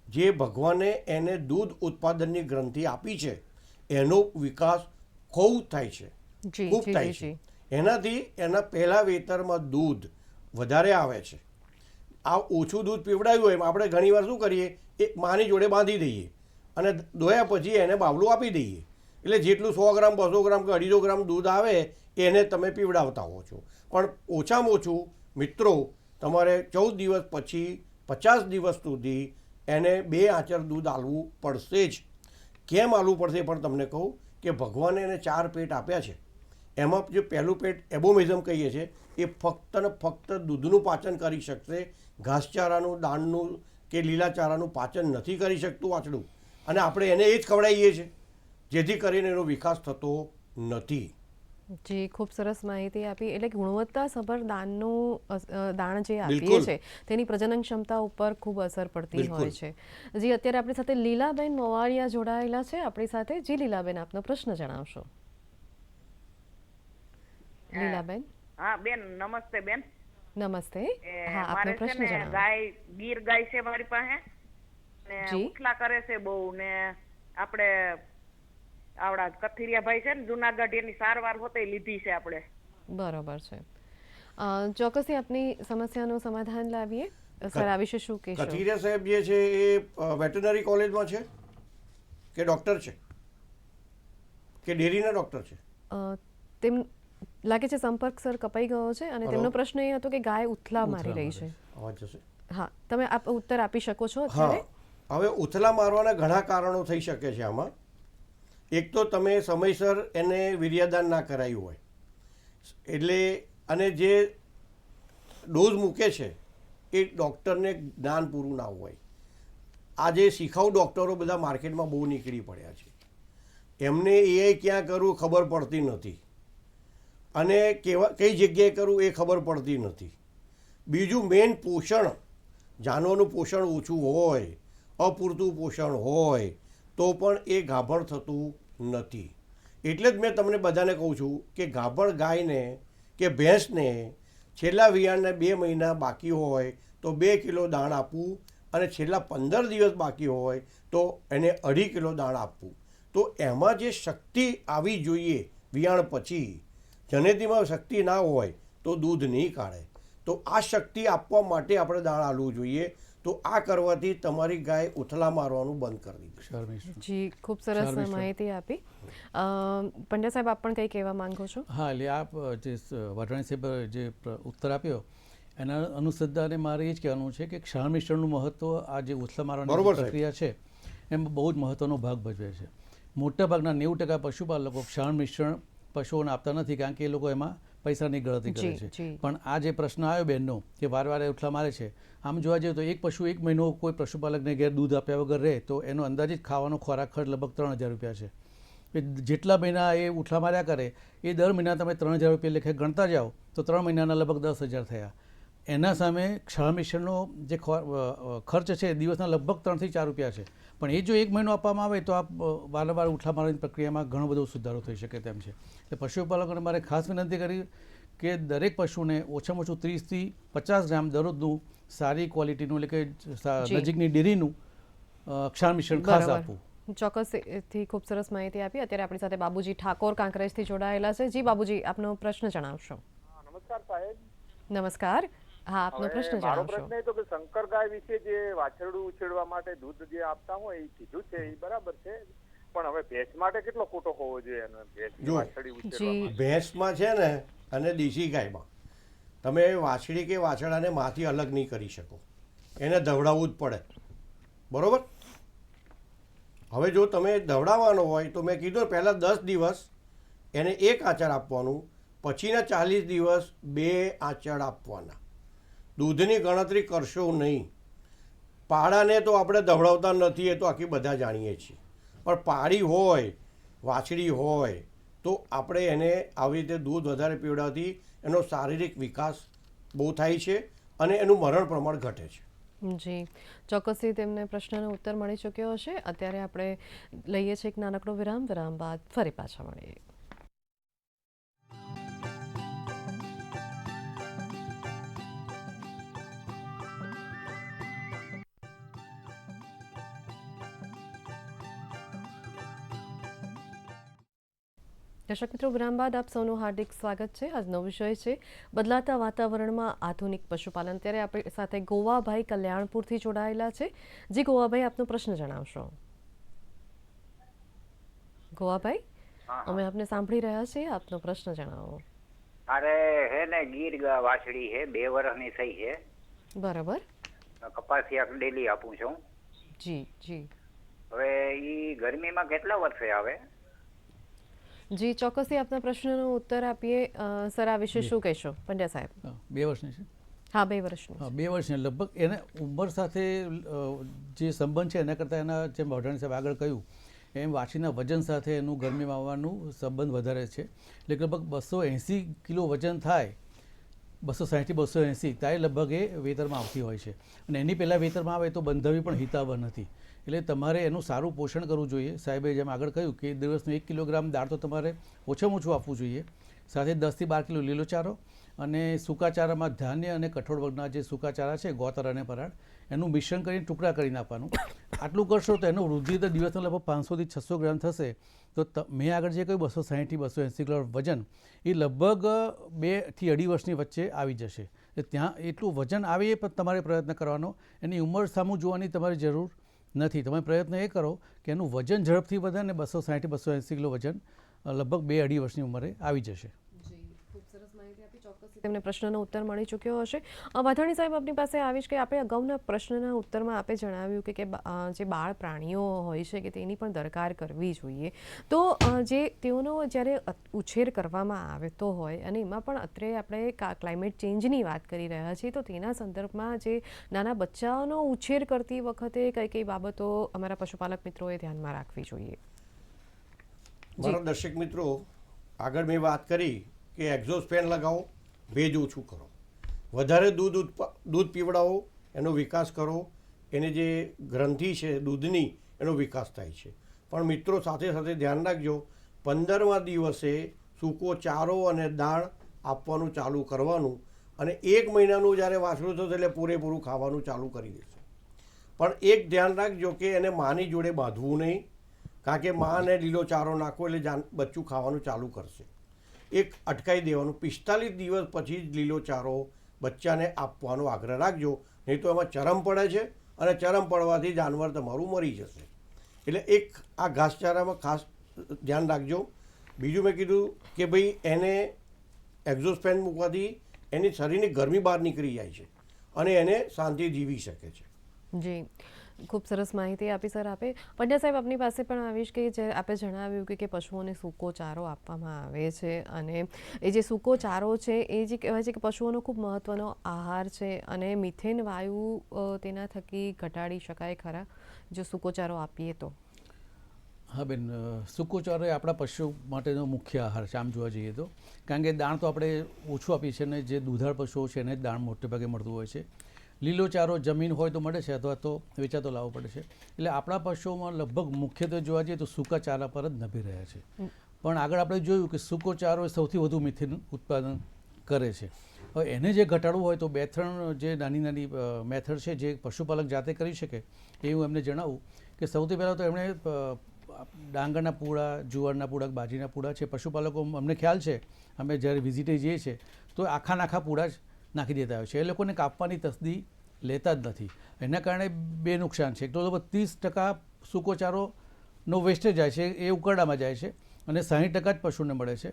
જે ભગવાને એને દૂધ ઉત્પાદનની ગ્રંથિ આપી છે એનો વિકાસ ખૂબ થાય છે, ખૂબ થાય છે. એનાથી એના પહેલાં વેતરમાં દૂધ વધારે આવે છે. આ ઓછું દૂધ પીવડાવ્યું હોય આપણે ઘણીવાર શું કરીએ, એક માની જોડે બાંધી દઈએ અને દોયા પછી એને બાવલું આપી દઈએ. એટલે જેટલું 100 ગ્રામ 200 ગ્રામ કે 250 ગ્રામ દૂધ આવે એને તમે પીવડાવતા હો છો. પણ ઓછામાં ઓછું મિત્રો તમારે 14 દિવસ પછી 50 દિવસ સુધી એને 2 આંચર દૂધ આલવું પડશે જ. કેમ આલવું પડશે પણ તમને કહું કે ભગવાને એને 4 પેટ આપ્યા છે. એમાં જે પહેલું પેટ એબોમિઝમ કહીએ છીએ એ ફક્ત ને ફક્ત દૂધનું પાચન કરી શકશે, ઘાસચારાનું, દાણનું કે લીલા ચારાનું પાચન નથી કરી શકતું વાછડું. અને આપણે એને એ જ ખવડાવીએ છીએ જેથી કરીને એનો વિકાસ થતો નથી. જી, ખૂબ સરસ માહિતી આપી. એટલે ગુણવત્તાસભર દાણ જે આપીએ છીએ તેની પ્રજનન ક્ષમતા ઉપર ખૂબ અસર પડતી હોય છે. જી, અત્યારે આપણી સાથે લીલાબેન મોવાડિયા જોડાયેલા છે આપણી સાથે. જી લીલાબેન, આપનો પ્રશ્ન જણાવશો. લીલાબેન? હા બેન, નમસ્તે બેન. નમસ્તે. હા, આપનો પ્રશ્ન જણાવો. ગાય, ગીર ગાય છે મારી પાસે ને ઉથલા કરે છે બહુ ને આપણે આવડા કથિરિયાભાઈ છે ને જુનાગઢ, એની સારવાર હોતે લીધી છે આપણે. બરોબર છે. ચોક્કસથી આપની સમસ્યાનું સમાધાન લાવીએ. સર, આ વિશે શું કહેશો? કથિરિયા સાહેબ જે છે એ વેટરનરી કોલેજમાં છે કે ડૉક્ટર છે કે ડેરીના ડૉક્ટર છે? તેમ લાગે છે સંપર્ક સર કપાઈ ગયો છે અને તેમનો પ્રશ્ન એ હતો કે ગાય ઉથલા મારી રહી છે. અવાજ જશે. હા, તમે ઉત્તર આપી શકો છો અત્યારે. હવે ઉથલા મારવાના ઘણા કારણો થઈ શકે છે આમાં. એક તો તમે સમયસર એને વીર્યદાન ના કરાયું હોય એટલે, અને જે ડોઝ મૂકે છે એ ડૉક્ટરને જ્ઞાન પૂરું ના હોય. આજે શીખાઉ ડૉક્ટરો બધા માર્કેટમાં બહુ નીકળી પડ્યા છે. એમને એ ક્યાં કરવું ખબર પડતી નથી અને કઈ જગ્યાએ કરવું એ ખબર પડતી નથી. બીજું મેઇન પોષણ, જાનવરનું પોષણ ઓછું હોય, અપૂરતું પોષણ હોય તો પણ એ ગાભણ થતું નથી. એટલે જ મેં તમને બધાને કહું છું કે ગાભણ ગાયને કે ભેંસને છેલ્લા વિયાણને 2 મહિના બાકી હોય તો 2 કિલો દાણ આપવું, અને છેલ્લા 15 દિવસ બાકી હોય તો એને 2.5 કિલો દાણ આપવું. તો એમાં જે શક્તિ આવી જોઈએ વિયાણ પછી, જનેતીમાં શક્તિ ના હોય તો દૂધ નહીં કાઢે. તો આ શક્તિ આપવા માટે આપણે દાણ આલવું જોઈએ. તો આ કરવાથી તમારી ગાય ઉથલા મારવાનું બંધ કરી દે. ક્ષાર મિશ્રણ. જી, ખૂબ સરસ માહિતી આપી. પંડ્યા સાહેબ, આપ પણ કંઈ કહેવા માંગો છો? હા, એટલે આપ જે વાઢાણી સાહેબ જે ઉત્તર આપ્યો એના અનુસંધાને મારે એ જ કહેવાનું છે કે ક્ષાર મિશ્રણનું મહત્ત્વ આ જે ઉથલા મારવાની પ્રક્રિયા છે એમ બહુ જ મહત્ત્વનો ભાગ ભજવે છે. મોટાભાગના 90% પશુપાલકો ક્ષાર મિશ્રણ પશુઓને આપતા નથી, કારણ કે એ લોકો એમાં પૈસાની ગણતરી કરે છે. પણ આ જે પ્રશ્ન આવ્યો બહેનનો કે વારે ઉથલા મારે છે, આમ જોવા જઈએ તો એક પશુ 1 મહિનો કોઈ પશુપાલકને ઘેર દૂધ આપ્યા વગર રહે તો એનો અંદાજિત ખાવાનો ખોરાક ખર્ચ લગભગ 3000 રૂપિયા છે. જેટલા મહિના એ ઉથલા માર્યા કરે એ દર મહિના તમે 3000 રૂપિયા લેખે ગણતા જાઓ તો 3 મહિનાના લગભગ 10,000 થયા. એના સામે ક્ષાર મિશ્રણનો જે ખર્ચ છે દિવસના લગભગ 3 થી 4 રૂપિયા છે. પણ એ જો 1 મહિનો આપવામાં આવે તો આ વારંવાર ઉથલા મારવાની પ્રક્રિયામાં ઘણો બધો સુધારો થઈ શકે તેમ છે. એટલે પશુપાલકોને મારે ખાસ વિનંતી કરી કે દરેક પશુને ઓછામાં ઓછું 30 થી 50 ગ્રામ દરરોજનું સારી ક્વોલિટીનું એટલે કે નજીકની ડેરીનું ક્ષાર મિશ્રણ ખાસ આપવું. ચોક્કસથી ખૂબ સરસ માહિતી આપી. અત્યારે આપણી સાથે બાબુજી ઠાકોર કાંકરેજથી જોડાયેલા છે. જી બાબુજી, આપનો પ્રશ્ન જણાવશો. નમસ્કાર સાહેબ. નમસ્કાર. હા, આપનો પ્રશ્ન મારો જણાવશો. પ્રશ્ન એ તો કે શંકર ગાય વિશે જે વાછરડું ઉછેરવા માટે દૂધ જે આપતા હોય એ કીધું છે એ બરાબર છે, પણ હવે ભેંસ માટે કેટલો ખોટો હોવો જોઈએ એનો? ભેંસમાં છે ને અને દેશી ગાયમાં તમે વાછડી કે વાછડાને માંથી અલગ નહીં કરી શકો, એને ધવડાવવું જ પડે. બરોબર? હવે જો તમે ધવડાવવાનો હોય તો મેં કીધું પહેલાં 10 દિવસ એને 1 આચર આપવાનું, પછીના 40 દિવસ 2 આચર આપવાના. દૂધની ગણતરી કરશો નહીં. પાડાને તો આપણે ધવડાવતા નથી, એ તો આખી બધા જાણીએ છીએ, પણ પાડી હોય વાછડી હોય તો આપણે એને આવી રીતે દૂધ વધારે પીવડાવતી એનો શારીરિક વિકાસ બહુ થાય છે અને એનું મરણ પ્રમાણ ઘટે છે. જી, ચોક્કસથી તેમને પ્રશ્નનો ઉત્તર મળી ચૂક્યો હશે. અત્યારે આપણે લઈએ છીએ એક નાનકડો વિરામ બાદ ફરી પાછા મળીએ. દર્શક મિત્રો, વિરામ બાદ આપ સૌનું હાર્દિક સ્વાગત છે. આજનો વિષય છે બદલાતા વાતાવરણમાં આધુનિક પશુપાલન. ત્યારે આપણી સાથે ગોવાભાઈ કલ્યાણપુરથી જોડાયેલા છે. જી ગોવાભાઈ, આપનો પ્રશ્ન જણાવશો. ગોવાભાઈ, અમે આપને સાંભળી રહ્યા છીએ, આપનો પ્રશ્ન જણાવો. અરે હે ને ગીર વાછડી છે, 2 વર્ષની થઈ છે. બરાબર. કપાસિયા ડેલી આપું છું. જી જી. હવે ઈ ગરમીમાં કેટલા વર્ષે આવે? જી, ચોક્કસથી આપના પ્રશ્નનો ઉત્તર આપીએ. સર, આ વિશે શું કહેશો પંડ્યા સાહેબ? 2 વર્ષની છે. હા, 2 વર્ષની. હા, 2 વર્ષની. લગભગ એને ઉંમર સાથે જે સંબંધ છે એના કરતાં એના જેમ વાઢાણી સાહેબ આગળ કહ્યું એમ વાછીના વજન સાથે એનું ગરમીમાં આવવાનું સંબંધ વધારે છે. એટલે લગભગ 280 કિલો વજન થાય, 260 થી 280 ત્યારે લગભગ એ વેતરમાં આવતી હોય છે. અને એની પહેલાં વેતરમાં આવે તો બંધાવી પણ હિતાવહ નથી. એટલે તમારે એનું સારું પોષણ કરવું જોઈએ. સાહેબે જેમ આગળ કહ્યું કે દિવસનું 1 કિલોગ્રામ દાળ તો તમારે ઓછામાં ઓછું આપવું જોઈએ. સાથે 10 થી 12 કિલો લીલો ચારો અને સૂકા ચારામાં ધાન્ય અને કઠોળ વર્ગના જે સૂકા ચારા છે, ગોતર અને પરાળ, એનું મિશ્રણ કરીને ટુકડા કરીને આપવાનું. આટલું કરશો તો એનો વૃદ્ધિ તો દિવસનો લગભગ 500 થી 600 ગ્રામ થશે. તો મેં આગળ જે કહ્યું 260 થી 280 કિલો વજન, એ લગભગ 2 થી 2.5 વર્ષની વચ્ચે આવી જશે. ત્યાં એટલું વજન આવે એ પણ તમારે પ્રયત્ન કરવાનો. એની ઉંમર સામું જોવાની તમારી જરૂર નથી. તમે પ્રયત્ન એ કરો કે એનું વજન ઝડપથી વધે અને 260 થી 280 કિલો વજન લગભગ 2-2.5 વર્ષની ઉંમરે આવી જશે. ચોક્કસથી તેમને પ્રશ્નનો ઉત્તર મળી ચૂક્યો હશે. વાઘાણી સાહેબ, આપની પાસે આવીશ કે આપણે અગાઉના પ્રશ્નના ઉત્તરમાં આપે જણાવ્યું કે જે બાળ પ્રાણીઓ હોય છે કે તેની પણ દરકાર કરવી જોઈએ. તો જે તેઓનો જ્યારે ઉછેર કરવામાં આવતો હોય અને એમાં પણ અત્યારે આપણે ક્લાઇમેટ ચેન્જની વાત કરી રહ્યા છીએ, તો તેના સંદર્ભમાં જે નાના બચ્ચાઓનો ઉછેર કરતી વખતે કઈ કઈ બાબતો અમારા પશુપાલક મિત્રોએ ધ્યાનમાં રાખવી જોઈએ? મારા દર્શક મિત્રો, આગળ મેં વાત કરી કે એક્ઝોસ્ટ ફેન લગાવો, ભેજ ઓછું કરો, વધારે દૂધ પીવડાવો, એનો વિકાસ કરો. એને જે ગ્રંથિ છે દૂધની, એનો વિકાસ થાય છે. પણ મિત્રો, સાથે સાથે ધ્યાન રાખજો, 15મા દિવસે સૂકો ચારો અને દાણ આપવાનું ચાલુ કરવાનું. અને 1 મહિનાનું જ્યારે વાછરું થશે એટલે પૂરેપૂરું ખાવાનું ચાલુ કરી દેશે. પણ એક ધ્યાન રાખજો કે એને માની જોડે બાંધવું નહીં, કારણ કે માને લીલો ચારો નાખો એટલે બચ્ચું ખાવાનું ચાલુ કરશે. એક અટકાઈ દેવાનું, 45 દિવસ પછી જ લીલો ચારો બચ્ચાને આપવાનો આગ્રહ રાખજો, નહીં તો એમાં ચરમ પડે છે અને ચરમ પડવાથી જાનવર તમારું મરી જશે. એટલે એક આ ઘાસચારામાં ખાસ ધ્યાન રાખજો. બીજું મેં કીધું કે ભાઈ એને એક્ઝોસ્ટ ફેન મૂકવાથી એની શરીરની ગરમી બહાર નીકળી જાય છે અને એને શાંતિ જીવી શકે છે. જી, ખૂબ સરસ માહિતી આપી સર આપે. પંડ્યા સાહેબ, આપની પાસે પણ આવીશ કે જે આપે જણાવ્યું કે પશુઓને સૂકો ચારો આપવામાં આવે છે અને એ જે સૂકો ચારો છે એ જે કહેવાય છે કે પશુઓનો ખૂબ મહત્ત્વનો આહાર છે અને મિથેન વાયુ તેના થકી ઘટાડી શકાય ખરા જો સૂકો ચારો આપીએ તો? હા બેન, સૂકો ચારો એ આપણા પશુ માટેનો મુખ્ય આહાર છે આમ જોવા જઈએ તો, કારણ કે દાણ તો આપણે ઓછું આપીએ છીએ ને જે દૂધાળ પશુઓ છે એને દાણ મોટે ભાગે મળતું હોય છે. લીલો ચારો જમીન હોય તો મળે છે અથવા તો વેચાતો લાવવો પડે છે. એટલે આપણા પશુઓમાં લગભગ મુખ્યત્વે જોવા જઈએ તો સૂકા ચારા પર જ નભી રહ્યા છે. પણ આગળ આપણે જોયું કે સૂકો ચારો સૌથી વધુ મિથેન ઉત્પાદન કરે છે. હવે એને જે ઘટાડવું હોય તો 2-3 જે નાની નાની મેથડ છે જે પશુપાલક જાતે કરી શકે એ હું એમને જણાવું કે સૌથી પહેલાં તો એમણે ડાંગરના પૂળા, જુવારના પૂળા, બાજીના પૂળા છે પશુપાલકો, અમને ખ્યાલ છે અમે જ્યારે વિઝિટે જઈએ છીએ તો આખા પૂળા જ નાખી દેતા હોય છે. એ લોકોને કાપવાની તસદી લેતા જ નથી. એના કારણે 2 નુકસાન છે. એક તો 30% સૂકો ચારોનો વેસ્ટેજ જાય છે, એ ઉકરડામાં જાય છે અને 60% જ પશુને મળે છે.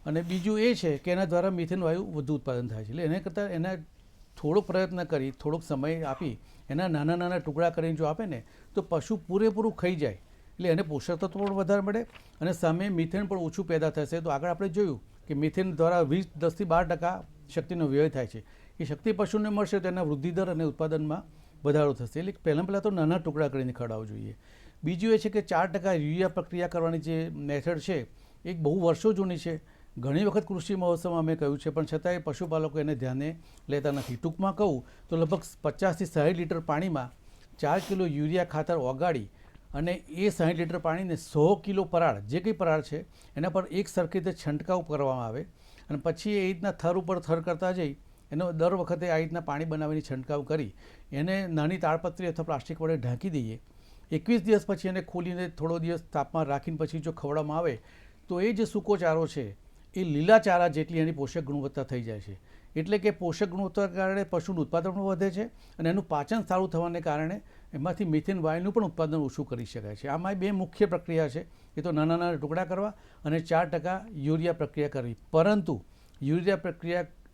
અને બીજું એ છે કે એના દ્વારા મિથેન વાયુ વધુ ઉત્પાદન થાય છે. એટલે એને કરતાં એના થોડોક પ્રયત્ન કરી, થોડોક સમય આપી, એના નાના નાના ટુકડા કરીને જો આપે ને તો પશુ પૂરેપૂરું ખાઈ જાય એટલે એને પોષક તત્વો પણ વધારે મળે અને સામે મિથેન પણ ઓછું પેદા થશે. તો આગળ આપણે જોયું કે મિથેન દ્વારા 10 થી 12% શક્તિનો વ્યય થાય છે. એ શક્તિ પશુને મળશે તો એના વૃદ્ધિદર અને ઉત્પાદનમાં વધારો થશે. એટલે પહેલાં તો નાના ટુકડા કરીને ખવડાવવું જોઈએ. બીજું એ છે કે 4% યુરિયા પ્રક્રિયા કરવાની જે મેથડ છે એ બહુ વર્ષો જૂની છે. ઘણી વખત કૃષિ મહોત્સવમાં અમે કહ્યું છે, પણ છતાંય પશુપાલકો એને ધ્યાને લેતા નથી. ટૂંકમાં કહું તો લગભગ 50 થી 60 લીટર પાણીમાં 4 કિલો યુરિયા ખાતર ઓગાળી અને એ 60 લીટર પાણીને 100 કિલો પરાળ, જે કંઈ પરાળ છે એના પર એક સરખી રીતે છંટકાવ કરવામાં આવે અને પછી એ રીતના થર ઉપર થર કરતા જઈ એનો દર વખતે આ રીતના પાણી બનાવીને છંટકાવ કરી એને નાની તાડપત્રી અથવા પ્લાસ્ટિક વડે ઢાંકી દઈએ. 21 દિવસ પછી એને ખોલીને થોડો દિવસ તાપમાન રાખીને પછી જો ખવડાવવામાં આવે તો એ જે સૂકો ચારો છે એ લીલા ચારા જેટલી એની પોષક ગુણવત્તા થઈ જાય છે. એટલે કે પોષક ગુણવત્તાના કારણે પશુનું ઉત્પાદન પણ વધે છે અને એનું પાચન સારું થવાને કારણે એમાંથી મિથેન વાયુનું પણ ઉત્પાદન ઓછું કરી શકાય છે. આમાં 2 મુખ્ય પ્રક્રિયા છે, એ તો નાના નાના ટુકડા કરવા અને 4% યુરિયા પ્રક્રિયા કરવી. પરંતુ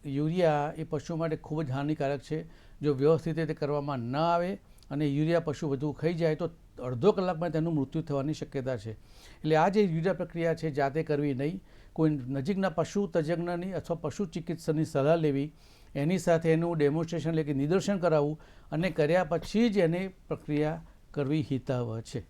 યુરિયા એ પશુ માટે ખૂબ જ હાનિકારક છે. જો વ્યવસ્થિત રીતે કરવામાં ન આવે અને યુરિયા પશુ વધુ ખાઈ જાય તો અડધો કલાકમાં તેનું મૃત્યુ થવાની શક્યતા છે. એટલે આ જે યુરિયા પ્રક્રિયા છે જાતે કરવી નહીં, કોઈ નજીકના પશુ તજજ્ઞની અથવા પશુ ચિકિત્સકની સલાહ લેવી, એની સાથે એનું ડેમોન્સ્ટ્રેશન એટલે કે નિદર્શન કરાવવું અને કર્યા પછી જ એની પ્રક્રિયા કરવી હિતાવહ છે.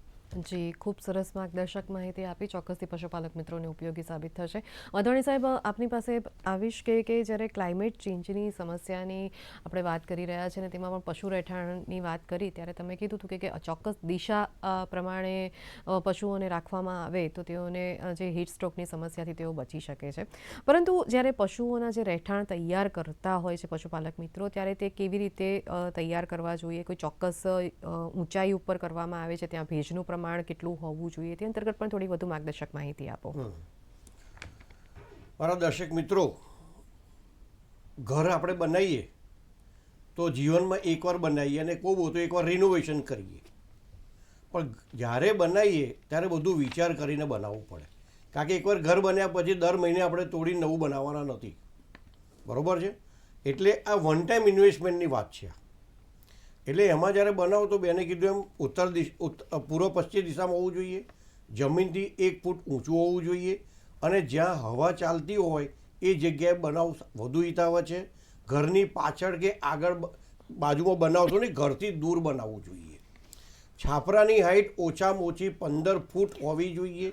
જી, ખૂબ સરસ માર્ગદર્શક માહિતી આપી. ચોક્કસથી પશુપાલક મિત્રોને ઉપયોગી સાબિત થશે. વાધવાણી સાહેબ, આપની પાસે આવીશ કે જ્યારે ક્લાઇમેટ ચેન્જની સમસ્યાની આપણે વાત કરી રહ્યા છીએ અને તેમાં પણ પશુ રહેઠાણની વાત કરી ત્યારે તમે કીધું હતું કે ચોક્કસ દિશા પ્રમાણે પશુઓને રાખવામાં આવે તો તેઓને જે હીટ સ્ટ્રોકની સમસ્યાથી તેઓ બચી શકે છે. પરંતુ જ્યારે પશુઓના જે રહેઠાણ તૈયાર કરતા હોય છે પશુપાલક મિત્રો, ત્યારે તે કેવી રીતે તૈયાર કરવા જોઈએ? કોઈ ચોક્કસ ઊંચાઈ ઉપર કરવામાં આવે છે, ત્યાં ભેજનું પ્રમાણ કેટલું હોવું જોઈએ, તે અંતર્ગત પણ થોડી વધુ માર્ગદર્શક માહિતી આપો. મારા દર્શક મિત્રો, ઘર આપણે બનાવીએ તો જીવનમાં એકવાર બનાવીએ અને કોઈ બહુ તો એકવાર રિનોવેશન કરીએ, પણ જ્યારે બનાવીએ ત્યારે બધું વિચાર કરીને બનાવવું પડે. કારણ કે એકવાર ઘર બન્યા પછી દર મહિને આપણે તોડી નવું બનાવવાના નથી, બરાબર છે? એટલે આ વન ટાઈમ ઇન્વેસ્ટમેન્ટની વાત છે. એટલે એમાં જ્યારે બનાવો તો બેને કીધું એમ પૂર્વ પશ્ચિમ દિશામાં હોવું જોઈએ, જમીનથી 1 ફૂટ ઊંચું હોવું જોઈએ અને જ્યાં હવા ચાલતી હોય એ જગ્યાએ બનાવ વધુ હિતાવહ છે. ઘરની પાછળ કે આગળ બાજુમાં બનાવશો ને, ઘરથી દૂર બનાવવું જોઈએ. છાપરાની હાઇટ ઓછામાં ઓછી 15 ફૂટ હોવી જોઈએ.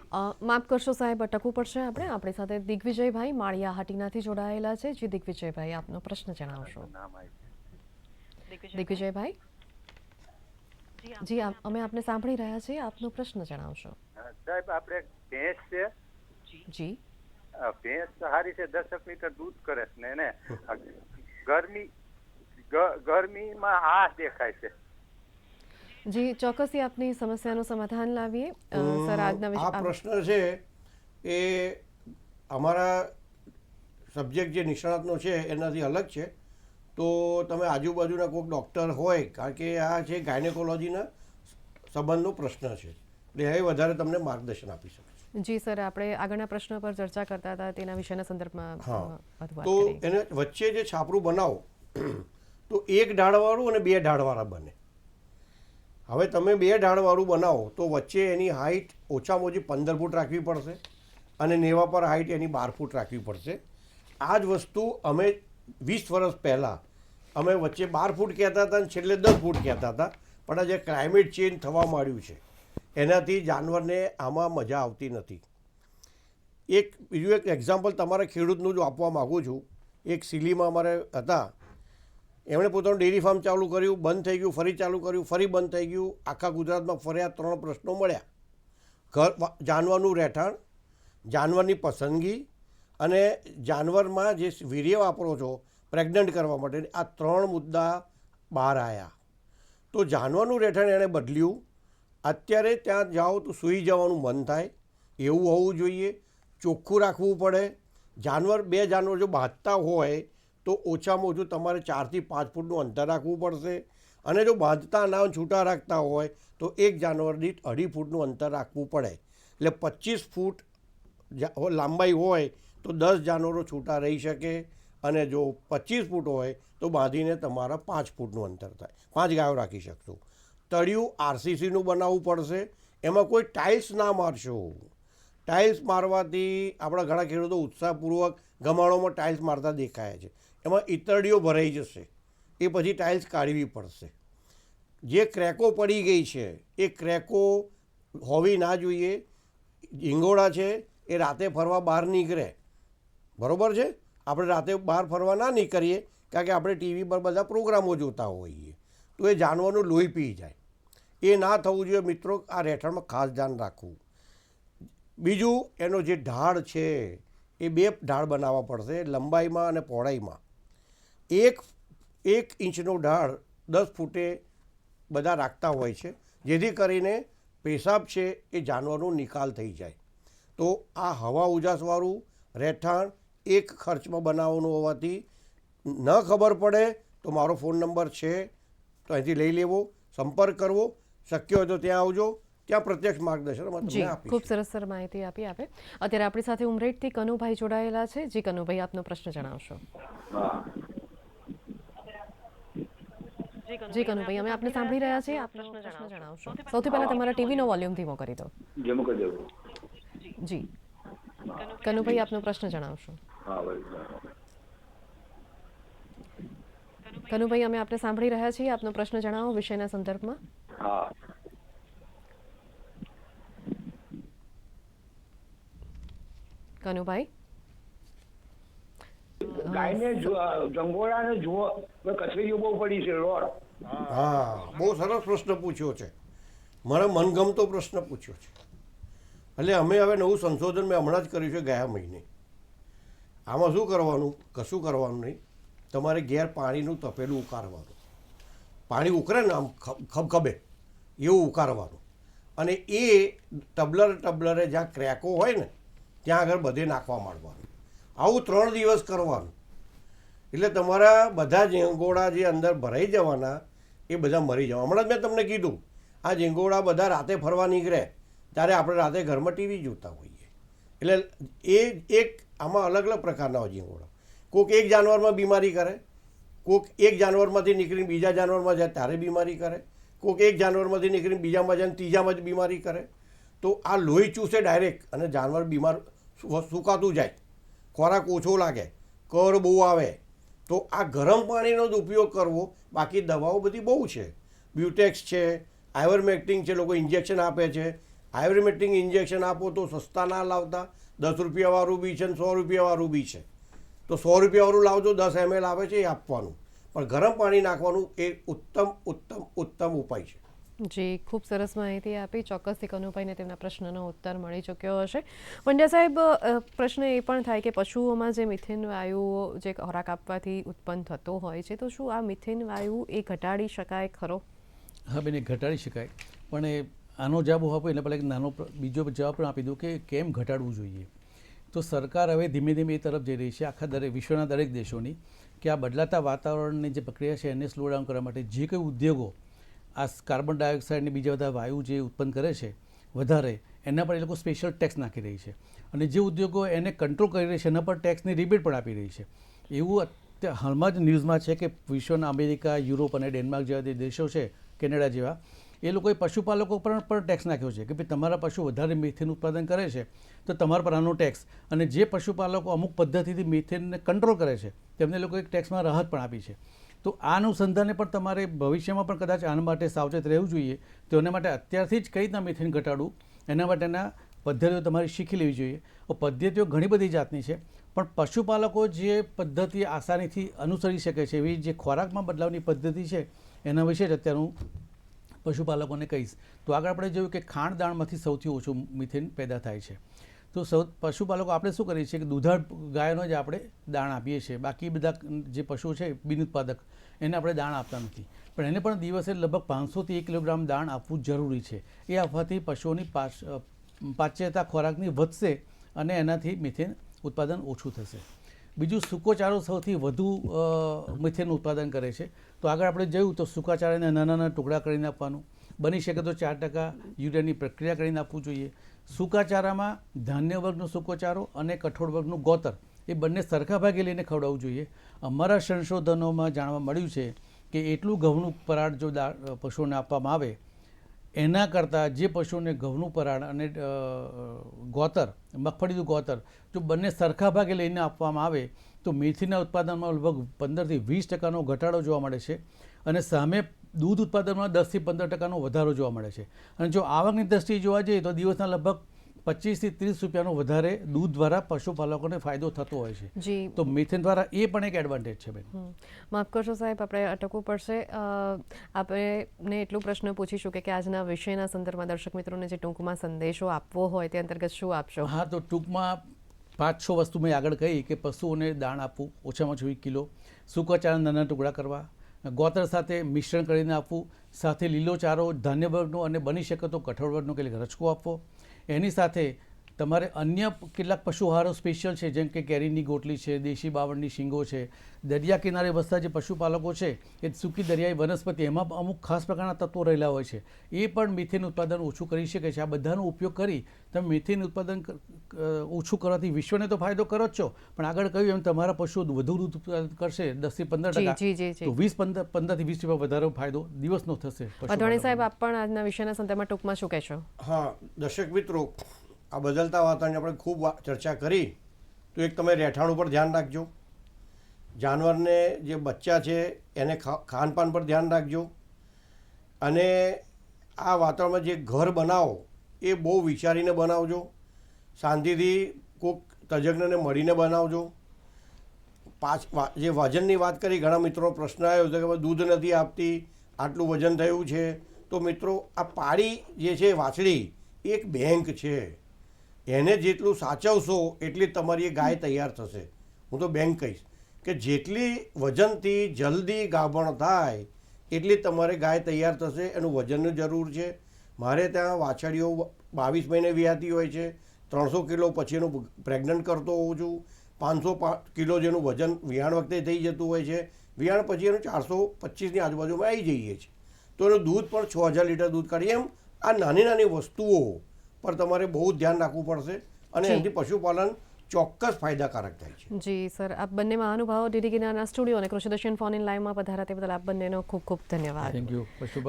માફ કરશો સાહેબ, અટકવું પડશે આપણે. આપણી સાથે દિગ્વિજયભાઈ માળિયા હાટીનાથી જોડાયેલા છે. જી દિગ્વિજયભાઈ, આપનો પ્રશ્ન જણાવશો. દિગ્વિજયભાઈ, જી અમે આપને સાંભળી રહ્યા છીએ, આપનો પ્રશ્ન જણાવશો. સાહેબ, આપણે ભેંસ છે, જી ભેંસ સારી છે, 10 લીટર દૂધ કરે ને એને ગરમીમાં આ દેખાય છે. જી ચોક્કસથી આપની સમસ્યાનું સમાધાન લાવીએ સર. આજના આ પ્રશ્ન છે એ અમારા સબ્જેક્ટ જે નિષ્ણાતનો છે એનાથી અલગ છે. તો તમે આજુબાજુના કોઈક ડૉક્ટર હોય, કારણ કે આ છે ગાયનેકોલોજીના સંબંધનો પ્રશ્ન છે, એટલે એ વધારે તમને માર્ગદર્શન આપી શકે. જી સર, આપણે આગળના પ્રશ્ન પર ચર્ચા કરતા હતા તેના વિશેના સંદર્ભમાં. તો એને વચ્ચે જે છાપરું બનાવો તો એક ઢાળવાળું અને બે ઢાળવાળા બને. હવે તમે બે ઢાળવાળું બનાવો તો વચ્ચે એની હાઇટ ઓછામાં ઓછી 15 ફૂટ રાખવી પડશે અને નેવા પર હાઇટ એની 12 ફૂટ રાખવી પડશે. આ જ વસ્તુ અમે 20 વર્ષ પહેલાં અમે વચ્ચે 12 ફૂટ કહેતા હતા અને છેલ્લે 10 ફૂટ કહેતા હતા. પણ આ જે ક્લાઇમેટ ચેન્જ થવા માંડ્યું છે એનાથી જાનવરને આમાં મજા આવતી નથી. બીજું એક એક્ઝામ્પલ તમારા ખેડૂતનું જ આપવા માગું છું. એક સિલીમાં અમારે હતા, એમણે પોતાનું ડેરી ફાર્મ ચાલુ કર્યું, બંધ થઈ ગયું, ફરી ચાલુ કર્યું, ફરી બંધ થઈ ગયું. આખા ગુજરાતમાં ફર્યા, 3 પ્રશ્નો મળ્યા: ઘર, જાનવરનું રહેઠાણ, જાનવરની પસંદગી અને જાનવરમાં જે વીર્ય વાપરો છો પ્રેગ્નન્ટ કરવા માટે, આ 3 મુદ્દા બહાર આવ્યા. તો જાનવરનું રહેઠાણ એણે બદલ્યું. અત્યારે ત્યાં જાઓ તો સૂઈ જવાનું મન થાય એવું હોવું જોઈએ, ચોખ્ખું રાખવું પડે. બે જાનવર જો બાંધતા હોય તો ઓછામાં ઓછું તમારે 4 થી 5 ફૂટનું અંતર રાખવું પડશે. અને જો બાંધતા ના છૂટા રાખતા હોય તો એક જાનવર દીઠ 2.5 ફૂટનું અંતર રાખવું પડે. એટલે 25 ફૂટ લાંબાઈ હોય તો 10 જાનવરો છૂટા રહી શકે. અને જો 25 ફૂટ હોય તો બાંધીને તમારા 5 ફૂટનું અંતર થાય, 5 ગાયો રાખી શકશો. તળિયું RCCનું બનાવવું પડશે. એમાં કોઈ ટાઇલ્સ ના મારશો. ટાઇલ્સ મારવાથી આપણા ઘણા ખેડૂતો ઉત્સાહપૂર્વક ગમાણોમાં ટાઇલ્સ મારતા દેખાય છે. એમાં ઈતરડીઓ ભરાઈ જશે, એ પછી ટાઇલ્સ કાઢવી પડશે. જે ક્રેકો પડી ગઈ છે એ ક્રેકો હોવી ના જોઈએ. ઝીંગોડા છે એ રાતે ફરવા બહાર નીકળે, બરાબર છે. આપણે રાતે બહાર ફરવા ના નીકળીએ કારણ કે આપણે ટીવી પર બધા પ્રોગ્રામો જોતા હોઈએ તો એ જાનવરનું લોહી પી જાય. એ ના થવું જોઈએ મિત્રો. આ રહેઠાણમાં ખાસ ધ્યાન રાખવું. બીજું, એનો જે ઢાળ છે એ 2 ઢાળ બનાવવા પડશે, લંબાઈમાં અને પહોળાઈમાં. 1 ઇંચનો ઢાળ 10 ફૂટે બધા રાખતા હોય છે, જેથી કરીને પેશાબ છે એ જાનવરનો નિકાલ થઈ જાય. તો આ હવા ઉજાસવાળું રહેઠાણ એક ખર્ચમાં બનાવવાનું હોવાથી ન ખબર પડે તો મારો ફોન નંબર છે, તો અહીંથી લઈ લેવો, સંપર્ક કરવો. શક્ય હોય તો ત્યાં આવજો, ત્યાં પ્રત્યક્ષ માર્ગદર્શન તમને આપીશ. ખૂબ સરસ સર માહિતી આપી આપે. અત્યારે આપણી સાથે ઉમરેઠથી કનુભાઈ જોડાયેલા છે. જી કનુભાઈ, આપનો પ્રશ્ન જણાવશો. જી કનુભાઈ, અમે આપને સાંભળી રહ્યા છીએ. આપનો પ્રશ્ન જણાવશો. સૌથી પહેલા તમારા ટીવીનો વોલ્યુમ ધીમો કરી દો. જી કનુભાઈ, આપનો પ્રશ્ન જણાવશો. કનુભાઈ, અમે આપને સાંભળી રહ્યા છીએ. આપનો પ્રશ્ન જણાવો વિષયના સંદર્ભમાં. કનુભાઈ, ગાયને જંગોળાને જુઓ, કચરીઓ બહુ પડી છે રોડ. હા, બહુ સરસ પ્રશ્ન પૂછ્યો છે. મારા મનગમતો પ્રશ્ન પૂછ્યો છે. એટલે અમે હવે નવું સંશોધન મેં હમણાં જ કર્યું છે ગયા મહિને. આમાં શું કરવાનું? કશું કરવાનું નહીં. તમારે ઘેર પાણીનું તપેલું ઉકાળવાનું. પાણી ઉકળે ને આમ ખબખબે એવું ઉકાળવાનું. અને એ ટબલરે જ્યાં ક્રેકો હોય ને ત્યાં આગળ બધે નાખવા માંડવાનું. આવું 3 દિવસ કરવાનું. એટલે તમારા બધા ઝીંગોળા જે અંદર ભરાઈ જવાના એ બધા મરી જવા. હમણાં જ મેં તમને કીધું, આ ઝીંગોળા બધા રાતે ફરવા નીકળે ત્યારે આપણે રાતે ઘરમાં ટીવી જોતા હોઈએ. એટલે એ એક આમાં અલગ અલગ પ્રકારના હોય ઝીંગોળા. કોઈક એક જાનવરમાં બીમારી કરે, કોઈક એક જાનવરમાંથી નીકળીને બીજા જાનવરમાં જાય ત્યારે બીમારી કરે, કોઈક એક જાનવરમાંથી નીકળીને બીજામાં જાય ત્રીજામાં જ બીમારી કરે. તો આ લોહી ચૂસે ડાયરેક્ટ અને જાનવર બીમાર સુકાતું જાય, ખોરાક ઓછો લાગે, કર બહુ આવે. તો આ ગરમ પાણીનો જ ઉપયોગ કરવો. બાકી દવાઓ બધી બહુ છે. બ્યુટેક્સ છે, આઈવરમેક્ટિન છે, લોકો ઇન્જેક્શન આપે છે. આઈવરમેક્ટિન ઇન્જેક્શન આપો તો સસ્તા ના લાવતા, 10 રૂપિયાવાળું બી છે અને 100 રૂપિયાવાળું બી છે. તો 100 રૂપિયાવાળું લાવજો, 10 ml આવે છે એ આપવાનું. પણ ગરમ પાણી નાખવાનું એ ઉત્તમ ઉત્તમ ઉત્તમ ઉપાય છે. જી, ખૂબ સરસ માહિતી આપી. ચોક્કસથી કનુભાઈને તેમના પ્રશ્નનો ઉત્તર મળી ચૂક્યો હશે. પંડ્યા સાહેબ, પ્રશ્ન એ પણ થાય કે પશુઓમાં જે મિથેન વાયુઓ જે ખોરાક આપવાથી ઉત્પન્ન થતો હોય છે, તો શું આ મિથેન વાયુ એ ઘટાડી શકાય ખરો? હા બેન, એ ઘટાડી શકાય, પણ એ આનો જવાબ હું આપું એટલે પહેલાં એક નાનો બીજો જવાબ પણ આપી દઉં કે કેમ ઘટાડવું જોઈએ. તો સરકાર હવે ધીમે ધીમે એ તરફ જઈ રહી છે, આખા વિશ્વના દરેક દેશોની, કે આ બદલાતા વાતાવરણની જે પ્રક્રિયા છે એને સ્લો ડાઉન કરવા માટે જે કંઈ ઉદ્યોગો આ કાર્બન ડાયોક્સાઇડને બીજા બધા વાયુ જે ઉત્પન્ન કરે છે વધારે, એના પર એ લોકો સ્પેશિયલ ટેક્સ નાખી રહી છે, અને જે ઉદ્યોગો એને કંટ્રોલ કરી રહી છે એના પર ટેક્સની રિબેટ પણ આપી રહી છે. એવું હાલમાં જ ન્યૂઝમાં છે કે વિશ્વના અમેરિકા, યુરોપ અને ડેનમાર્ક જેવા જે દેશો છે, કેનેડા જેવા, એ લોકોએ પશુપાલકો પર પણ ટેક્સ નાખ્યો છે કે ભાઈ તમારા પશુ વધારે મિથેન ઉત્પાદન કરે છે તો તમારા પર આનો ટેક્સ, અને જે પશુપાલકો અમુક પદ્ધતિથી મિથેનને કંટ્રોલ કરે છે તેમને લોકો એક ટેક્સમાં રાહત પણ આપી છે. તો આ અનુસંધાને પણ તમારે ભવિષ્યમાં પણ કદાચ આના માટે સાવચેત રહેવું જોઈએ. તો એના માટે અત્યારથી જ કઈ રીતના મિથેન ઘટાડવું એના માટેના પદ્ધતિઓ તમારે શીખી લેવી જોઈએ. પદ્ધતિઓ ઘણી બધી જાતની છે, પણ પશુપાલકો જે પદ્ધતિ આસાનીથી અનુસરી શકે છે એવી જે ખોરાકમાં બદલાવની પદ્ધતિ છે એના વિશે જ અત્યારે હું પશુપાલકોને કહીશ. તો આગળ આપણે જોયું કે ખાંડ દાણમાંથી સૌથી ઓછું મિથેન પેદા થાય છે. તો પશુપાલકો આપણે શું કરીએ છીએ કે દૂધાળ ગાયનો જ આપણે દાણ આપીએ છીએ, બાકી બધા જે પશુઓ છે બિન ઉત્પાદક એને આપણે દાણ આપતા નથી, પણ એને પણ દિવસે લગભગ 500થી 1 કિલોગ્રામ દાણ આપવું જરૂરી છે. એ આપવાથી પશુઓની પાચ્યતા ખોરાકની વધશે અને એનાથી મિથેન ઉત્પાદન ઓછું થશે. બીજું, સૂકોચારો સૌથી વધુ મિથેન ઉત્પાદન કરે છે. તો આગળ આપણે જોયું તો સૂકાચારાને નાના નાના ટુકડા કરીને આપવાનું, બની શકે તો 4% યુરિયાની પ્રક્રિયા કરીને આપવું જોઈએ. સૂકાચારામાં ધાન્ય વર્ગનો સૂકોચારો અને કઠોળ વર્ગનું ગોતર એ બંને સરખા ભાગે લઈને ખવડાવવું જોઈએ. અમારા સંશોધનોમાં જાણવા મળ્યું છે કે એટલું ઘઉંનું પરાળ જો પશુઓને આપવામાં આવે એના કરતાં જે પશુઓને ઘઉંનું પરાળ અને ગોતર, મગફળીનું ગોતર જો બંને સરખા ભાગે લઈને આપવામાં આવે તો મેથીના ઉત્પાદનમાં લગભગ 15થી 20% ઘટાડો જોવા મળે છે, અને સામે દૂધ ઉત્પાદનમાં 10થી 15% વધારો જોવા મળે છે. અને જો આવકની દ્રષ્ટિએ જોવા જઈએ તો દિવસના લગભગ 25થી 30 રૂપિયાનો વધારે દૂધ દ્વારા પશુપાલકોને ફાયદો થતો હોય છે. તો મિથેન દ્વારા એ પણ એક એડવાન્ટેજ છે બેન. માફ કરશો સાહેબ, આપણે અટકવું પડશે. આપણે એટલું પ્રશ્ન પૂછીશું કે આજના વિષયના સંદર્ભમાં દર્શક મિત્રોને જે ટૂંકમાં સંદેશો આપવો હોય તે અંતર્ગત શું આપશો? હા, તો ટૂંકમાં 5-6 વસ્તુ મેં આગળ કહી કે પશુઓને દાણ આપવું ઓછામાં ઓછું 1 કિલો, સૂકા નાના ટુકડા કરવા, ગોતર સાથે મિશ્રણ કરીને આપવું, સાથે લીલો ચારો ધાન્ય વર્ગનો અને બની શકે તો કઠોળ વર્ગનો કે રચકો આપવો. એની સાથે તમારે અન્ય કેટલાક પશુઆહારો સ્પેશિયલ છે, જેમ કે કેરીની ગોટલી છે, દેશી બાવળની શીંગો છે, દરિયા કિનારે વસતા જે પશુપાલકો છે એ સૂકી દરિયાઈ વનસ્પતિ, એમાં અમુક ખાસ પ્રકારના તત્વો રહેલા હોય છે, એ પણ મિથેન ઉત્પાદન ઓછું કરી શકે છે. આ બધાનો ઉપયોગ કરી તમે મિથેન ઉત્પાદન ઓછું કરવાથી વિશ્વને તો ફાયદો કરો જ છો, પણ આગળ કહ્યું એમ તમારા પશુઓ વધુ દૂધ ઉત્પાદન કરશે 10થી 15%, તો 15થી 20% વધારે ફાયદો દિવસનો થશે. અદ્વાણી સાહેબ, આપ પણ આજના વિષયના સંદર્ભમાં ટૂંકમાં શું કહેશો? હા, દર્શક મિત્રો, આ બદલતા વાતાવરણની આપણે ખૂબ ચર્ચા કરી, તો એક તમે રહેઠાણ ઉપર ધ્યાન રાખજો, જાનવરને જે બચ્ચા છે એને ખાનપાન પર ધ્યાન રાખજો, અને આ વાતાવરણમાં જે ઘર બનાવો એ બહુ વિચારીને બનાવજો, શાંતિથી કોઈક તજજ્ઞને મળીને બનાવજો. જે વજનની વાત કરી, ઘણા મિત્રોનો પ્રશ્ન આવ્યો હતો કે દૂધ નથી આપતી, આટલું વજન થયું છે. તો મિત્રો, આ પાડી જે છે વાછડી એક બેંક છે, એને જેટલું સાચવશો એટલી તમારી એ ગાય તૈયાર થશે. હું તો બેંક કહીશ કે જેટલી વજનથી જલ્દી ગાભણ થાય એટલી તમારે ગાય તૈયાર થશે. એનું વજનની જરૂર છે. મારે ત્યાં વાછડીઓ 22 મહિને વિયાતી હોય છે, 300 કિલો પછી એનું પ્રેગ્નન્ટ કરતો હોઉં છું, 500 કિલો જેનું વજન વિયાણ વખતે થઈ જતું હોય છે, વિયાણ પછી એનું 425ની આજુબાજુમાં આવી જઈએ છીએ. તો એનું દૂધ પણ 6000 લીટર દૂધ કાઢીએ. એમ આ નાની નાની વસ્તુઓ પર તમારે બહુ ધ્યાન રાખવું પડશે, અને એનાથી પશુપાલન ચોક્કસ ફાયદાકારક થાય છે. જી સર, આપ બંને મહાનુભાવો ડીડી કિનારના સ્ટુડિયો અને કૃષિદર્શન ફોન ઇન લાઈવમાં પધાર્યા તે બદલ આપ બંનેનો ખૂબ ખૂબ ધન્યવાદ. Thank you.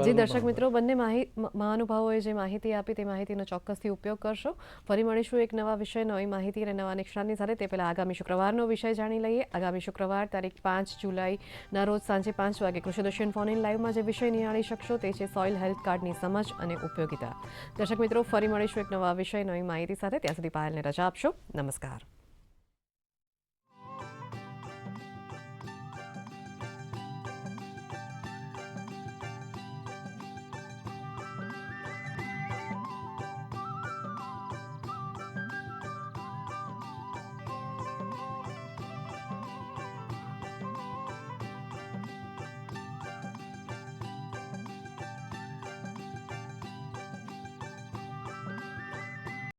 જી દર્શક મિત્રો, બંને મહાનુભાવોએ જે માહિતી આપી તે માહિતીનો ચોક્કસથી ઉપયોગ કરશો. ફરી મળીશું એક નવા વિષય, નવી માહિતી અને નવા નિષ્ણાતની સાથે. તે પહેલાં આગામી શુક્રવારનો વિષય જાણી લઈએ. આગામી શુક્રવાર તારીખ 5 જુલાઈના રોજ સાંજે 5 વાગે કૃષિદર્શન ફોન ઇન લાઈવમાં જે વિષય નિહાળી શકશો તે છે સોઇલ હેલ્થ કાર્ડની સમજ અને ઉપયોગિતા. દર્શક મિત્રો, ફરી મળીશું એક નવા વિષય, નવી માહિતી સાથે. ત્યાં સુધી પાયલને રજા આપશો. નમસ્કાર.